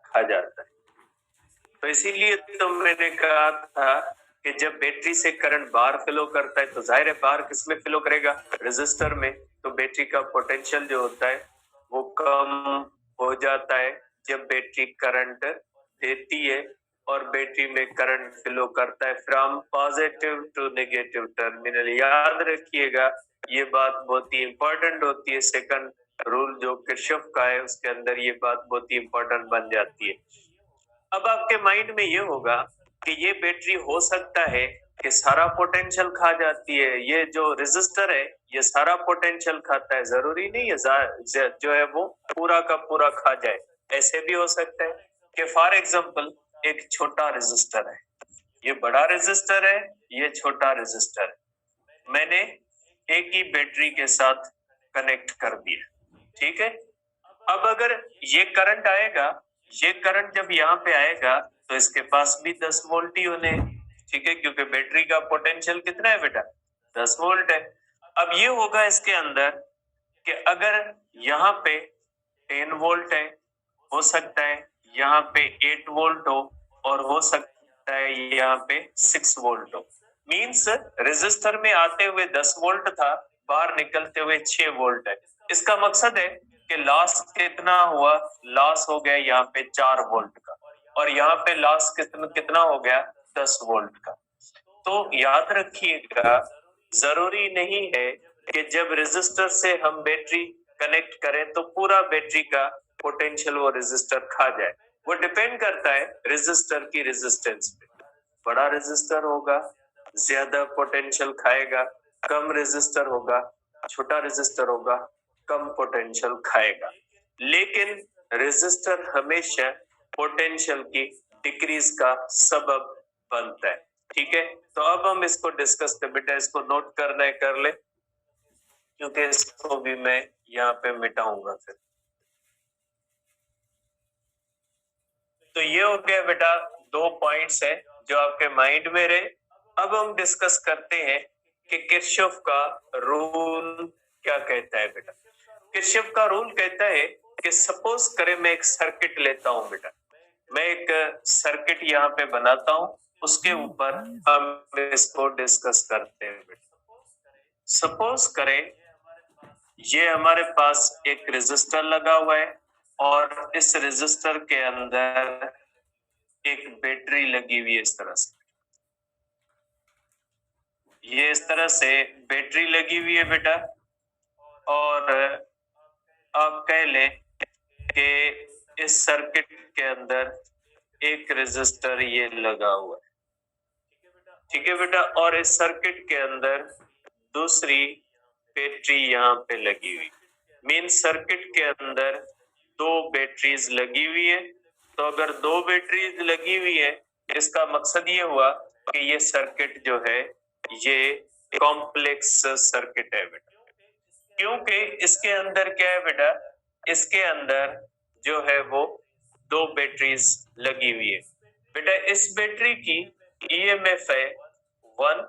[SPEAKER 2] खा जाता है, तो इसीलिए तो मैंने कहा था कि जब बैटरी से करंट बाहर फ्लो करता है तो जाहिर है बाहर किसमें फ्लो करेगा? रेजिस्टर में। तो बैटरी का पोटेंशियल जो होता है वो कम हो जाता है जब बैटरी करंट देती है और बैटरी में करंट फ्लो करता है from positive to negative terminal. याद रखिएगा, ये बात बहुत ही इंपॉर्टेंट होती है। सेकंड रूल जो किरचॉफ का है उसके अंदर ये बात बहुत ही इंपॉर्टेंट बन जाती है। अब आपके माइंड में ये होगा कि ये बैटरी हो सकता है कि सारा पोटेंशियल खा जाती है, ये जो रेजिस्टर है ये सारा पोटेंशियल खाता है। जरूरी नहीं है जो है वो पूरा का पूरा खा जाए। ऐसे भी हो सकता है कि फॉर एग्जांपल एक छोटा रेजिस्टर है, ये बड़ा रेजिस्टर है, ये छोटा रेजिस्टर है, मैंने एक ही बैटरी के साथ कनेक्ट कर दिया, ठीक है। अब अगर ये करंट आएगा, ये करंट जब यहाँ पे आएगा तो इसके पास भी 10 वोल्ट ही होने, ठीक है, क्योंकि बैटरी का पोटेंशियल कितना है बेटा? 10 वोल्ट है। अब ये होगा इसके अंदर कि अगर यहाँ पे 10 वोल्ट है, हो सकता है यहाँ पे 8 वोल्ट हो और हो सकता है यहाँ पे 6 वोल्ट हो। मींस रेजिस्टर में आते हुए 10 वोल्ट था, बाहर निकलते हुए 6 वोल्ट है। इसका मकसद है कि लॉस कितना हुआ? लॉस हो गया यहाँ पे 4 वोल्ट का, और यहाँ पे लॉस कितना हो गया? 10 वोल्ट का। तो याद रखिएगा, जरूरी नहीं है कि जब रेजिस्टर से हम बैटरी कनेक्ट करें तो पूरा बैटरी का पोटेंशियल वो रेजिस्टर खा जाए। वो डिपेंड करता है रेजिस्टर की रेजिस्टेंस पे। बड़ा रेजिस्टर होगा ज्यादा पोटेंशियल खाएगा, कम रेजिस्टर होगा, छोटा रेजिस्टर होगा कम पोटेंशियल खाएगा। लेकिन रेजिस्टर हमेशा पोटेंशियल की डिक्रीज का सबब बनता है, ठीक है। तो अब हम इसको डिस्कस कर, बेटा इसको नोट करना है कर ले, क्योंकि इसको भी मैं यहाँ पे मिटाऊंगा फिर। तो ये हो गया बेटा 2 पॉइंट्स है जो आपके माइंड में रहे। अब हम डिस्कस करते हैं कि किरचॉफ का रूल क्या कहता है बेटा। किरचॉफ का रूल कहता है कि सपोज करें मैं एक सर्किट लेता हूं बेटा, मैं एक सर्किट यहाँ पे बनाता हूं, उसके ऊपर हम इसको डिस्कस करते हैं बेटा। सपोज करें ये हमारे पास एक रेजिस्टर लगा हुआ है और इस रेजिस्टर के अंदर एक बैटरी लगी हुई है इस तरह से, ये इस तरह से बैटरी लगी हुई है बेटा। और आप कह लें कि इस सर्किट के अंदर एक रेजिस्टर ये लगा हुआ है, ठीक है बेटा, और इस सर्किट के अंदर दूसरी बैटरी यहाँ पे लगी हुई। मेन सर्किट के अंदर 2 बैटरीज लगी हुई है। तो अगर 2 बैटरीज लगी हुई है, इसका मकसद ये हुआ कि ये सर्किट जो है ये कॉम्प्लेक्स सर्किट है बेटा, क्योंकि इसके अंदर क्या है बेटा, इसके अंदर जो है वो 2 बैटरीज लगी हुई है बेटा। इस बैटरी की ईएमएफ है 1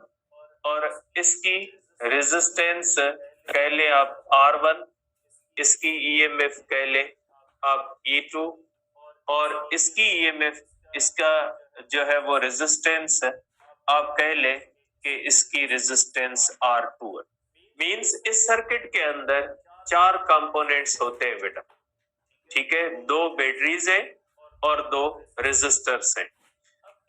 [SPEAKER 2] और इसकी रेजिस्टेंस कह ले आप R1, इसकी ईएमएफ कह ले आप E2 और इसकी ईएमएफ, इसका जो है वो रेजिस्टेंस आप कह ले कि इसकी रेजिस्टेंस R2 है। मींस इस सर्किट के अंदर 4 कंपोनेंट्स होते हैं बेटा, ठीक है, 2 बैटरीज है और 2 रेजिस्टर्स है।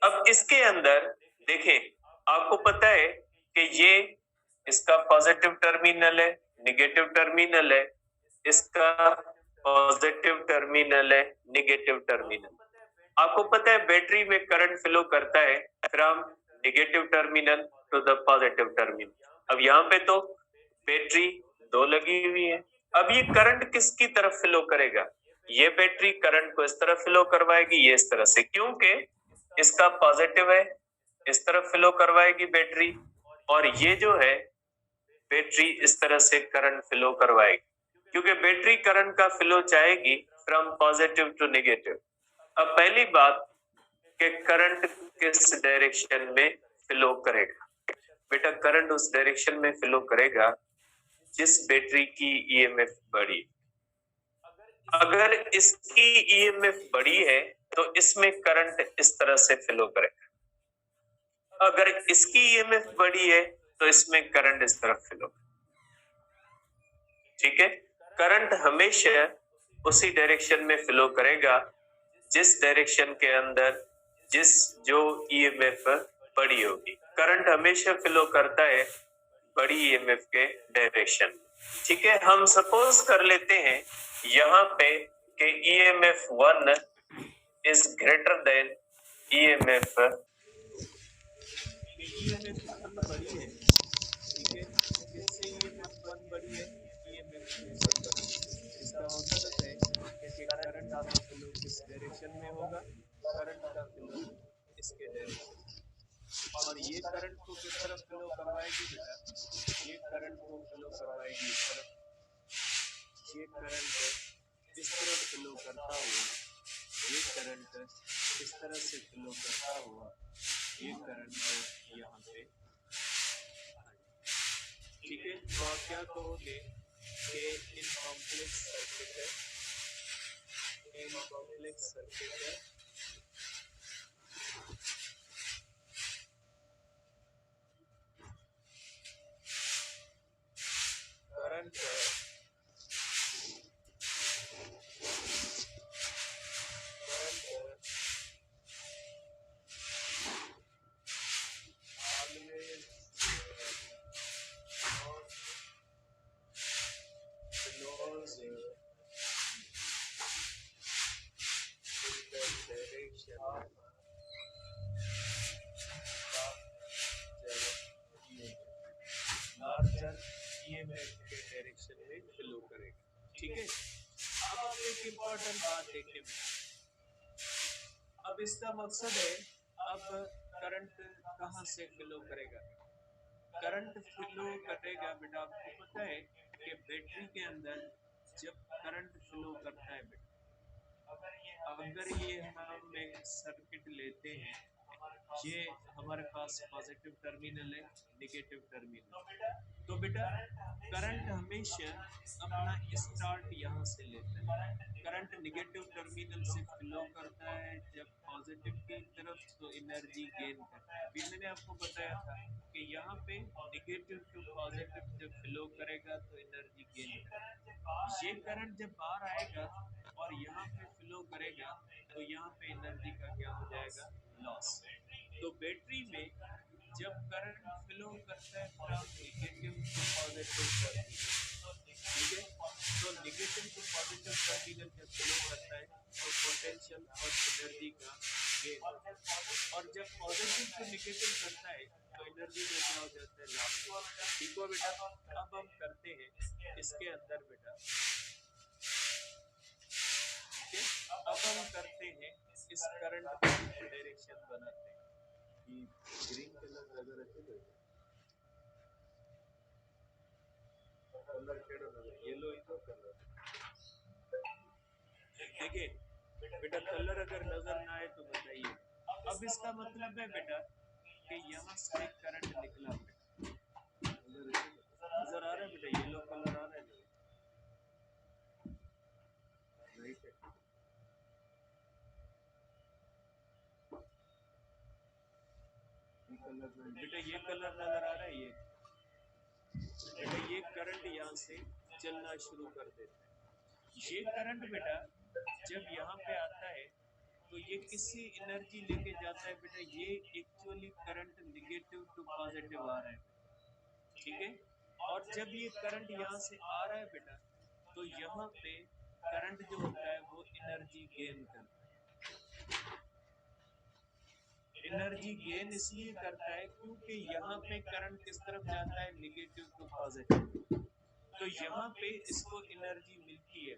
[SPEAKER 2] अब इसके अंदर देखें, आपको पता है कि ये इसका पॉजिटिव टर्मिनल है, नेगेटिव टर्मिनल है, इसका पॉजिटिव टर्मिनल है, नेगेटिव टर्मिनल। आपको पता है बैटरी में करंट फ्लो करता है from negative terminal to the positive terminal. अब यहाँ पे तो बैटरी दो लगी हुई है, अब ये करंट किसकी तरफ फ्लो करेगा? ये बैटरी करंट को इस तरफ फ्लो करवाएगी, ये इस तरह से, क्योंकि इसका पॉजिटिव है, इस तरफ फ्लो करवाएगी बैटरी, और ये जो है बैटरी इस तरह से करंट फ्लो करवाएगी, क्योंकि बैटरी करंट का फ्लो चाहेगी फ्रॉम पॉजिटिव टू नेगेटिव। अब पहली बात कि करंट किस डायरेक्शन में फ्लो करेगा? बेटा करंट उस डायरेक्शन में फ्लो करेगा जिस बैटरी की ईएमएफ बड़ी। अगर इसकी ईएमएफ बड़ी है तो इसमें करंट इस तरह से फ्लो करेगा, अगर इसकी ईएमएफ बड़ी है तो इसमें करंट इस तरफ फ्लो करेगा। ठीक है, करंट हमेशा उसी डायरेक्शन में फ्लो करेगा जिस डायरेक्शन के अंदर जो ईएमएफ बड़ी होगी। करंट हमेशा फ्लो करता है बड़ी ईएमएफ के डायरेक्शन। ठीक है, हम सपोज कर लेते हैं यहाँ पे कि EMF 1 is greater than EMF current का फ्लो किस डायरेक्शन में होगा? करंट का फ्लो इसके डायरेक्शन, और ये करंट को किस तरफ फ्लो करवाएगी बेटा? ये करंट को फ्लो करवाएगी इस तरफ। ये करंट इस तरफ फ्लो करता हुआ, ये करंट इस तरह से फ्लो करता हुआ, ये करंट यहाँ पे। ठीक है, तो आप क्या कहोगे कि इन कॉम्प्लेक्स सर्किट है, करंट के डायरेक्शन में फ्लो करेगा। ठीक है, अब आप एक इम्पोर्टेंट बात देखें बेटा, अब इसका मकसद है, अब करंट कहाँ से फ्लो करेगा? करंट फ्लो करेगा बेटा, आपको पता है कि बैटरी के अंदर जब करंट फ्लो करता है बेटा, अगर ये हम एक सर्किट लेते हैं, ये हमारे पास पॉजिटिव टर्मिनल है, नेगेटिव टर्मिनल, तो बेटा करंट हमेशा अपना स्टार्ट यहाँ से लेता है। करंट नेगेटिव टर्मिनल से फ्लो करता है जब पॉजिटिव की तरफ, तो एनर्जी गेन करता है। अभी मैंने आपको बताया था कि यहाँ पे नेगेटिव टू पॉजिटिव जब फ्लो करेगा तो एनर्जी गेन करेगा। ये करंट जब बाहर आएगा और यहाँ पे फ्लो करेगा तो यहाँ पे एनर्जी का क्या हो जाएगा? लॉस। तो बैटरी में जब करंट फ्लो करता है from negative to positive terminal, ठीक है, तो नेगेटिव टू पॉजिटिव टर्मिनल जब फ्लो करता है तो पोटेंशियल और एनर्जी का गेन, और जब पॉजिटिव टू नेगेटिव करता है तो एनर्जी में क्या हो जाता है? लॉस। ठीक हो बेटा, अब हम करते हैं इसके अंदर बेटा, ठीक है, अब हम करते हैं इस करंट की डायरेक्शन बनाते हैं कि ग्रीन कलर नजर अच्छे कलर केड़ो नजर येलो ही तो कलर। देखिए बेटा, कलर अगर नजर ना आए तो बताइए। अब इसका मतलब है बेटा कि यहाँ से करंट निकला बेटा, नजर आ रहा है बेटा, येलो कलर आ रहा है, राइट है। बेटा ये कलर नजर आ रहा है, ये बेटा ये करंट यहाँ से चलना शुरू कर देता है। ये करंट बेटा जब यहाँ पे आता है तो ये किसी एनर्जी लेके जाता है बेटा, ये actually current negative to positive आ रहा है, ठीक है, और जब ये करंट यहाँ से आ रहा है बेटा तो यहाँ पे करंट जो होता है वो एनर्जी गेन करता है। एनर्जी गेन इसलिए करता है क्योंकि यहाँ पे करंट किस तरफ जाता है, निगेटिव टू पॉजिटिव। तो यहाँ पे इसको एनर्जी मिलती है,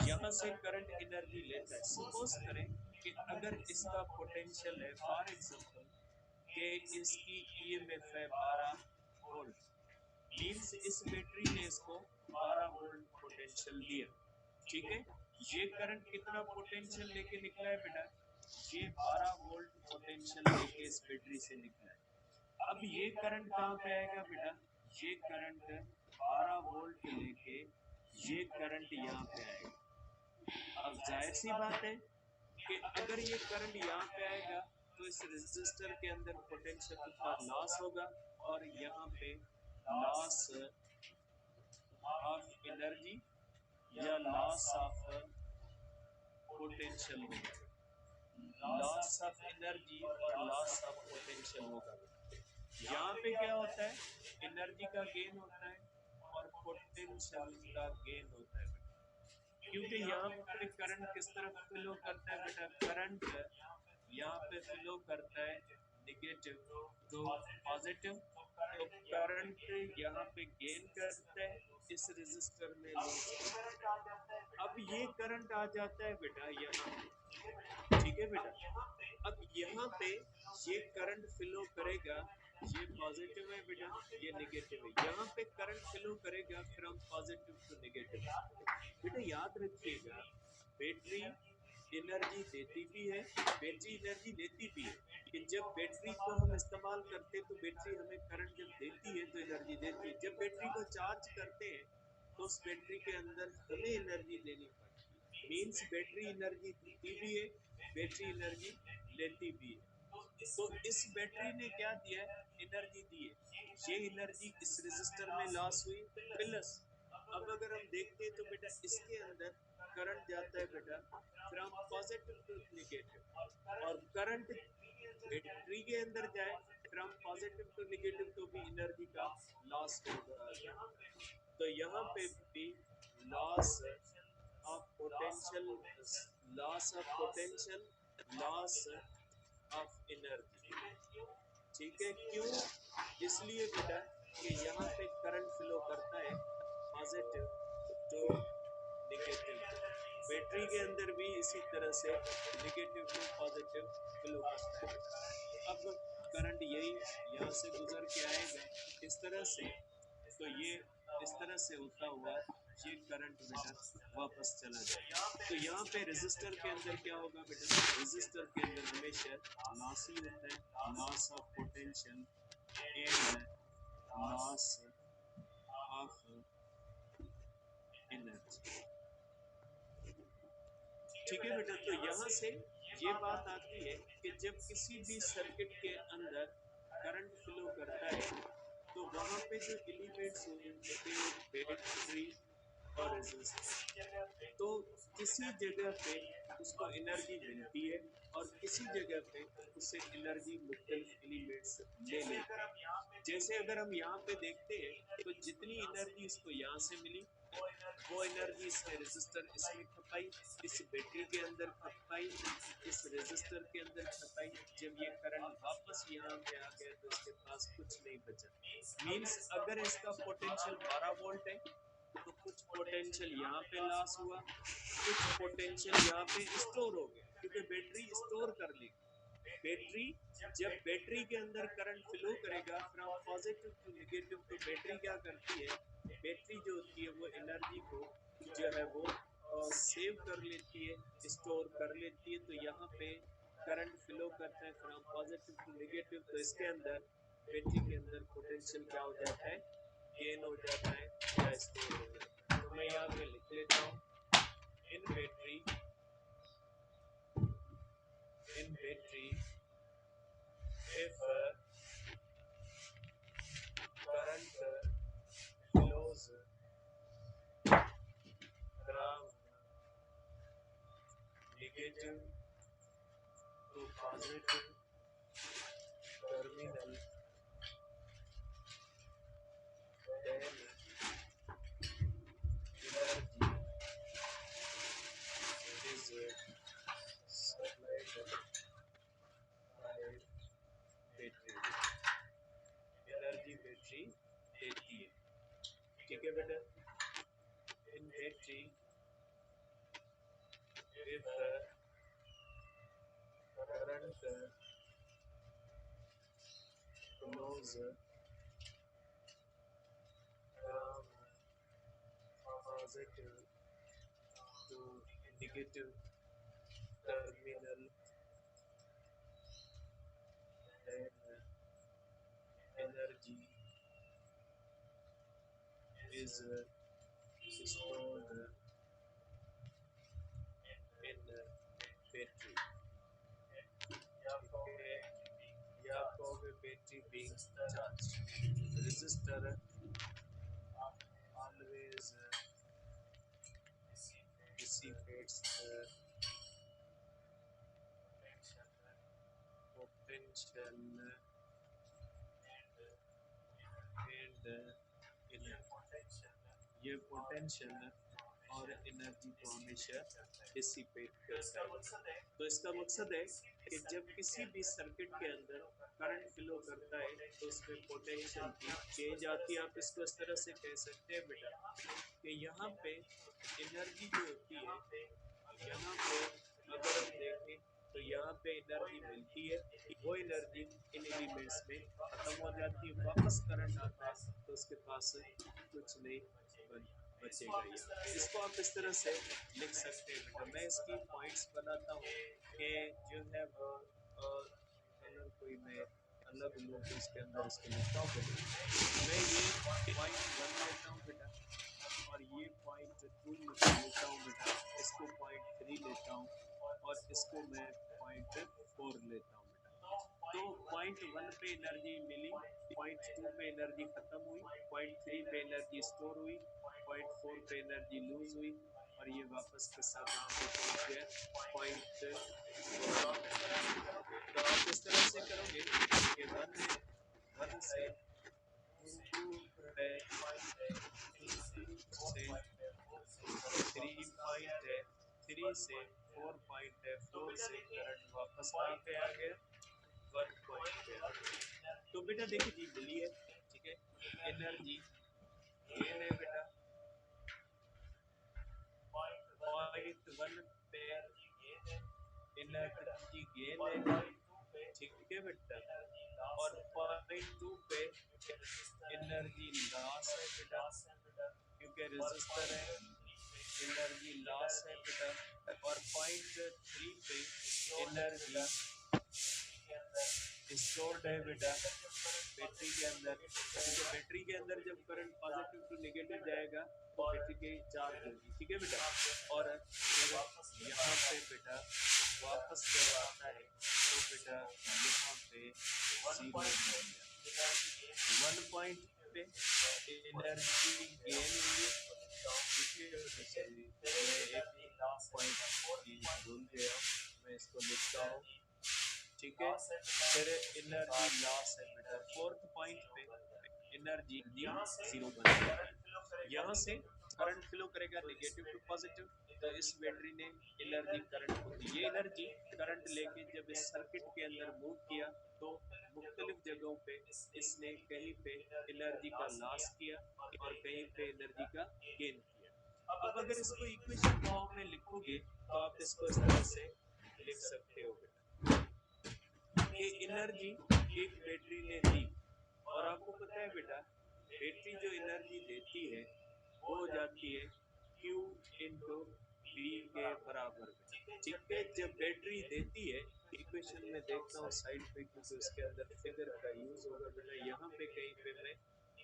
[SPEAKER 2] यहाँ से करंट एनर्जी लेता है। सपोज करें कि अगर इसका पोटेंशियल है फॉर एग्जांपल कि इसकी ईएमएफ है 12 वोल्ट, मींस इस बैटरी ने इसको 12 वोल्ट पोटेंशियल दिया, ठीक है। ये करंट कितना पोटेंशियल लेके निकला है बेटा, ये 12 वोल्ट पोटेंशियल लेके इस बैटरी से निकला है। अब ये करंट कहाँ पे आएगा बेटा, ये करंट 12 वोल्ट लेके ये करंट यहाँ पे आएगा। अब जाहिर सी बात है कि अगर ये करंट यहाँ पे आएगा तो इस रेजिस्टर के अंदर पोटेंशियल का लॉस होगा और यहाँ पे लॉस ऑफ एनर्जी या लॉस ऑफ पोटेंशियल होगा, लॉस ऑफ एनर्जी और लॉस ऑफ पोटेंशियल होगा। यहाँ पे क्या होता है, एनर्जी का गेन होता है और पोटेंशियल का गेन होता है, क्योंकि यहाँ पे करंट किस तरफ फ्लो करता है बेटा, करंट यहाँ पे फ्लो करता है निगेटिव टू पॉजिटिव। तो करंट यहाँ पे गेन करता है, इस रेजिस्टर में लॉस करता है। अब ये करंट आ जाता है बेटा यहाँ, ठीक है बेटा। अब यहाँ पे ये करंट फ्लो करेगा, ये पॉजिटिव है बेटा, ये नेगेटिव है। यहाँ पे करंट फ्लो करेगा फ्रॉम पॉजिटिव टू नेगेटिव। बेटा याद रखिएगा, बैटरी एनर्जी देती भी है, बैटरी एनर्जी लेती भी है। कि जब बैटरी को हम इस्तेमाल करते हैं तो बैटरी हमें करंट जब देती है तो एनर्जी देती है। जब बैटरी को चार्ज करते हैं तो उस बैटरी के अंदर हमें एनर्जी देनी पड़ती है। मीन्स बैटरी एनर्जी देती भी है, बैटरी एनर्जी लेती भी है। तो इस बैटरी ने क्या दिया है, एनर्जी दी है। ये एनर्जी इस रेजिस्टर में लॉस हुई, प्लस अब अगर हम देखते हैं तो बेटा इसके अंदर करंट जाता है बेटा फ्रॉम पॉजिटिव टू नेगेटिव, और करंट बैटरी के अंदर जाए फ्रॉम पॉजिटिव टू नेगेटिव तो भी एनर्जी का लॉस होगा। तो यहाँ पे भी loss of potential, loss of potential, loss of energy, ठीक है। क्यों, इसलिए बेटा कि यहाँ पे करंट फ्लो करता है पॉजिटिव टू नेगेटिव। बैटरी के अंदर भी इसी तरह से नेगेटिव टू पॉजिटिव फ्लो करता है। अब करंट यही यहाँ से गुजर के आएगा इस तरह से, तो ये इस तरह से होता हुआ ये करंट बेटा वापस चला जाए। तो यहाँ पे रेजिस्टर के अंदर क्या होगा बेटा, रेजिस्टर के अंदर हमेशा लॉस ही होता है, loss of potential and loss of energy, ठीक है बेटा। तो यहाँ से ये बात आती है कि जब किसी भी सर्किट के अंदर करंट फ्लो करता है तो वहाँ पे जो एलिमेंट्स होते हैं बैटरी और रेजिस्टर, तो किसी जगह पे उसको एनर्जी मिलती है और किसी जगह पे उससे एनर्जी मुख्तलिफ एलिमेंट्स ले लेते हैं। जैसे अगर हम यहाँ पे देखते हैं तो जितनी एनर्जी इसको यहाँ से मिली वो एनर्जी इसने रेजिस्टर इसमें खपाई, इस बैटरी के अंदर खपाई, इस रेजिस्टर के अंदर खपाई। जब ये करंट वापस यहाँ पे आ गया तो इसके पास कुछ नहीं बचा। मींस अगर इसका पोटेंशियल 12 वोल्ट है तो कुछ पोटेंशियल यहाँ पे लॉस हुआ, कुछ पोटेंशियल यहाँ पे स्टोर हो गया, क्योंकि बैटरी स्टोर कर लेगी। बैटरी जब बैटरी के अंदर करंट फ्लो करेगा फ्रॉम पॉजिटिव टू नेगेटिव तो बैटरी क्या करती है, बैटरी जो होती है वो एनर्जी को जो है वो सेव कर लेती है, स्टोर कर लेती है। तो यहाँ पे करंट फ्लो करता है फ्रॉम पॉजिटिव टू नेगेटिव, तो इसके अंदर बैटरी के अंदर पोटेंशियल क्या हो जाता है, गेन हो जाता है या स्टोर हो जाता है। तो मैं यहाँ पे लिख लेता हूँ, इन battery if current flows from negative to positive terminal, then energy closer, gram positive to negative terminal, then energy is stored in battery. Okay, या कहोगे battery being charged. Resistor always dissipates the potential and energy. ये potential और energy को हमेशा dissipate करता है। तो इसका मकसद है कि जब किसी भी सर्किट के अंदर करंट फ्लो करता है तो उसमें पोटेंशियल की चेंज आती है। आप इसको इस तरह से कह सकते हैं बेटा कि यहाँ पे एनर्जी जो होती है, यहाँ पे अगर हम देखें तो यहाँ पे एनर्जी मिलती है, वो एनर्जी इन एलिमेंट्स में खत्म हो जाती है, वापस करंट आता है तो उसके पास कुछ नहीं बचेगा। इसको आप इस तरह से लिख सकते हैं बेटा। मैं इसकी पॉइंट्स बनाता हूँ कि जो है वो कलर कोई मैं अलग लूँ तो इसके अंदर इसको लिखता हूँ बेटा। मैं ये पॉइंट 1 लेता हूँ बेटा और ये पॉइंट 2 लेता हूँ बेटा, इसको पॉइंट 3 लेता हूँ और इसको मैं पॉइंट 4 लेता हूँ बेटा। तो पॉइंट 1 पे एनर्जी मिली, पॉइंट 2 पे एनर्जी खत्म हुई, पॉइंट 3 पे एनर्जी स्टोर हुई, पॉइंट 4 पे एनर्जी लूज हुई और ये वापस के साथ यहाँ पे पहुँच गया पॉइंट 4। तो आप इस तरह से करोगे कि 1 से 2 पे 3 पॉइंट है, 3 से 4 पॉइंट है, 4 से करंट वापस कहाँ पे आ गया 1 पॉइंट पे आ गया। तो बेटा देखिए जी मिली है, ठीक है, एनर्जी गेन है बेटा पॉइंट 1 पे एनर्जी गेन है, ठीक है बेटा, और पॉइंट 2 पे एनर्जी लॉस है बेटा, क्योंकि रेजिस्टर है, एनर्जी लॉस है बेटा, और पॉइंट 3 पे एनर्जी स्टोर्ड है बेटा बैटरी के अंदर। तो बैटरी के अंदर जब करंट पॉजिटिव टू नेगेटिव जाएगा तो बैटरी की चार्ज होगी, ठीक है बेटा, और यहाँ पे बेटा वापस जब आता है तो बेटा यहाँ पे 1 पॉइंट पे एनर्जी गेन होगी, भूल गया मैं इसको लिखता हूँ, ठीक है, फिर एनर्जी लॉस है बेटा 4th पॉइंट पे एनर्जी 0 बन जाएगी। यहाँ से करंट फ्लो करेगा नेगेटिव टू पॉजिटिव, तो इस बैटरी ने एनर्जी करंट को दी। ये एनर्जी करंट लेके जब इस सर्किट के अंदर मूव किया तो मुख्तलिफ जगहों पे इसने कहीं पे एनर्जी का लॉस किया और कहीं पे एनर्जी का गेन किया। अब अगर इसको इक्वेशन फॉर्म में लिखोगे तो आप इसको इस तरह से लिख सकते हो कि एनर्जी एक बैटरी ने दी, और आपको पता है बेटा बैटरी जो एनर्जी देती है वो हो जाती है Q इंटू V के बराबर, ठीक है। जब बैटरी देती है इक्वेशन में देखता हूँ साइड पे क्योंकि उसके अंदर फिगर का यूज होगा बेटा, यहाँ पे कहीं पे मैं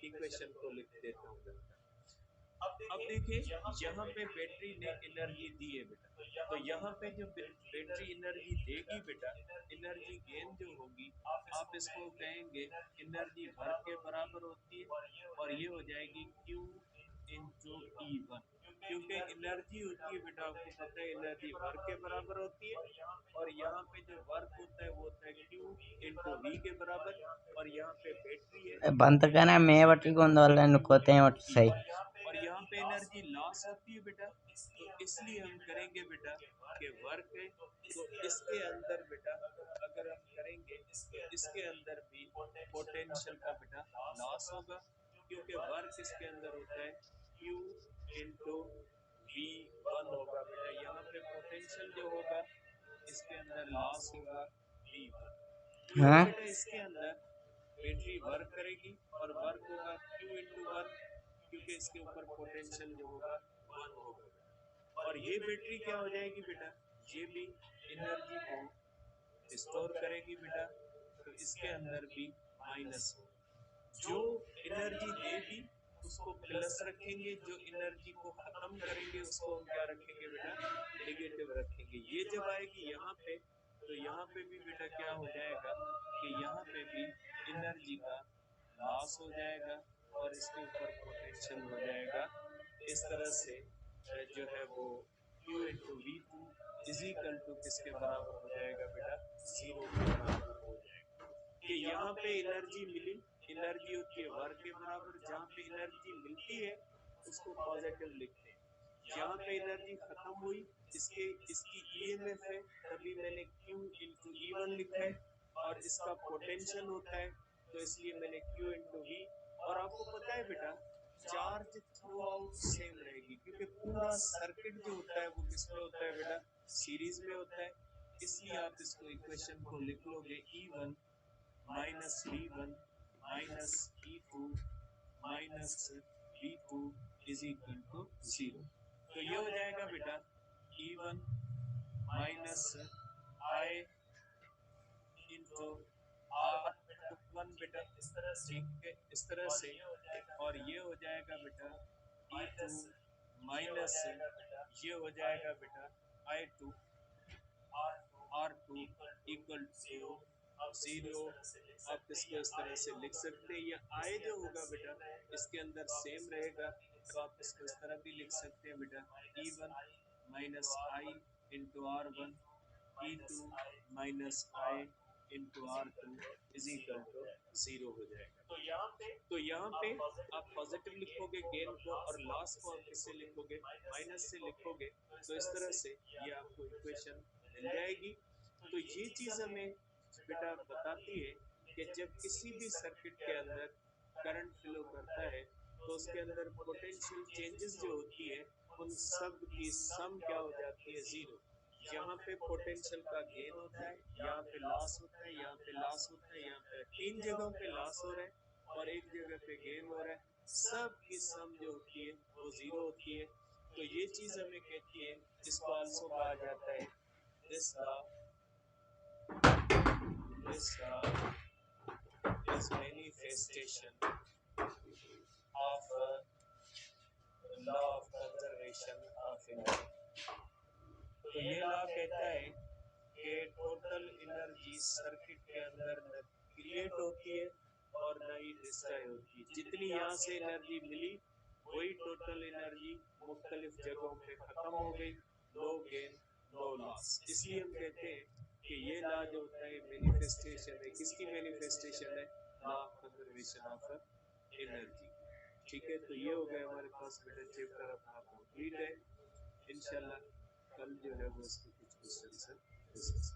[SPEAKER 2] इक्वेशन को लिख देता हूँ बेटा। अब देखिए यहाँ पे बैटरी ने एनर्जी दी है बेटा, तो यहाँ पे जो बैटरी एनर्जी देगी बेटा, एनर्जी गेन जो होगी आप इसको कहेंगे एनर्जी वर्क के बराबर होती है, और ये हो जाएगी Q इंटू E1, क्योंकि एनर्जी होती है बेटा आपको पता है एनर्जी वर्क के बराबर होती है, और यहाँ पे जो वर्क होता है वो होता है Q इंटू V के बराबर, और यहाँ पे बैटरी है
[SPEAKER 3] बंद करना मैं बटी को नुकोते हैं सही।
[SPEAKER 2] और यहाँ पे एनर्जी लॉस होती है बेटा, तो इसलिए हम करेंगे बेटा कि वर्क है तो इसके अंदर बेटा अगर हम करेंगे तो इसके अंदर भी पोटेंशियल का बेटा लॉस होगा, क्योंकि वर्क इसके अंदर होता है Q इंटू V1 होगा बेटा, यहाँ पे पोटेंशियल जो होगा इसके अंदर लॉस होगा V1।
[SPEAKER 3] हाँ
[SPEAKER 2] बेटा इसके अंदर बैटरी वर्क करेगी और वर्क होगा Q इंटू वर्क, क्योंकि इसके ऊपर पोटेंशियल जो होगा 1 होगा। और ये बैटरी क्या हो जाएगी बेटा, ये भी एनर्जी को स्टोर करेगी बेटा, तो इसके अंदर भी माइनस हो। जो एनर्जी देगी उसको प्लस रखेंगे, जो एनर्जी को खत्म करेंगे उसको हम क्या रखेंगे बेटा, नेगेटिव रखेंगे। ये जब आएगी यहाँ पे, तो यहाँ पे भी बेटा क्या हो जाएगा कि यहाँ पे भी एनर्जी का लॉस हो जाएगा और इसके ऊपर पोटेंशियल हो जाएगा। इस तरह से जो है वो Q into V2 is equal to किसके बराबर हो जाएगा बेटा, 0 के बराबर हो जाएगा। कि यहाँ पे एनर्जी मिली, एनर्जी होती है वर्क के बराबर, जहाँ पे एनर्जी मिलती है उसको पॉजिटिव लिखते हैं। जहाँ पे एनर्जी खत्म हुई, इसकी ईएमएफ है, तभी मैंने Q इंटू E1 लिखा है, और इसका पोटेंशियल होता है तो इसलिए मैंने Q इंटू V। और आपको पता है बेटा चार्ज थ्रू आउट सेम रहेगी, क्योंकि पूरा सर्किट जो होता है वो किसमें होता है बेटा, सीरीज में होता है। इसलिए आप इसको इक्वेशन को लिख लोगे E1 minus V1 minus E2 minus V2 is equal to 0। तो ये हो जाएगा बेटा E1 minus I into R1 बेटा, इस तरह से, और ये हो जाएगा बेटा E2 माइनस ये हो जाएगा बेटा I2 R2 इक्वल टू 0। आप इसको इस तरह से लिख सकते हैं। या I जो होगा बेटा इसके अंदर सेम रहेगा, तो आप इसको इस तरह भी लिख सकते हैं बेटा E1 minus I into R1 E2 minus I into R2 is equal to 0 हो जाएगा। तो यहाँ पे आप पॉजिटिव लिखोगे गेन को, और लॉस को आप किससे लिखोगे, माइनस से लिखोगे। तो इस तरह से ये आपको इक्वेशन मिल जाएगी। तो ये चीज हमें बेटा बताती है कि जब किसी भी सर्किट के अंदर करंट फ्लो करता है तो उसके अंदर पोटेंशियल चेंजेस जो होती है उन सब की सम क्या हो जाती है, 0। यहाँ पे पोटेंशियल का गेन होता है, यहाँ पे लॉस होता है, यहाँ पे लॉस होता है, यहाँ पे 3 जगहों पे लॉस हो रहा है और एक जगह पे गेन हो रहा है। सब की सम जो होती है वो 0 होती है। तो ये चीज हमें कहती है, इसको आल्सो कहा जाता है this is manifestation of law of conservation of energy। तो ये लॉ कहता है कि टोटल एनर्जी सर्किट के अंदर न क्रिएट होती है और न ही डिस्ट्रॉय होती है। जितनी यहाँ से एनर्जी मिली वही टोटल एनर्जी मुख्तलिफ जगहों पे खत्म हो गई, नो गेन नो लॉस। इसलिए हम कहते हैं कि ये लॉ जो होता है मैनिफेस्टेशन है, किसकी मैनिफेस्टेशन है, law of conservation of energy. ठीक है, तो ये हो गया हमारे पास बेटा चैप्टर अपना कंप्लीट है। इंशाल्लाह कल जो है वो इसके कुछ क्वेश्चन है डिस्कस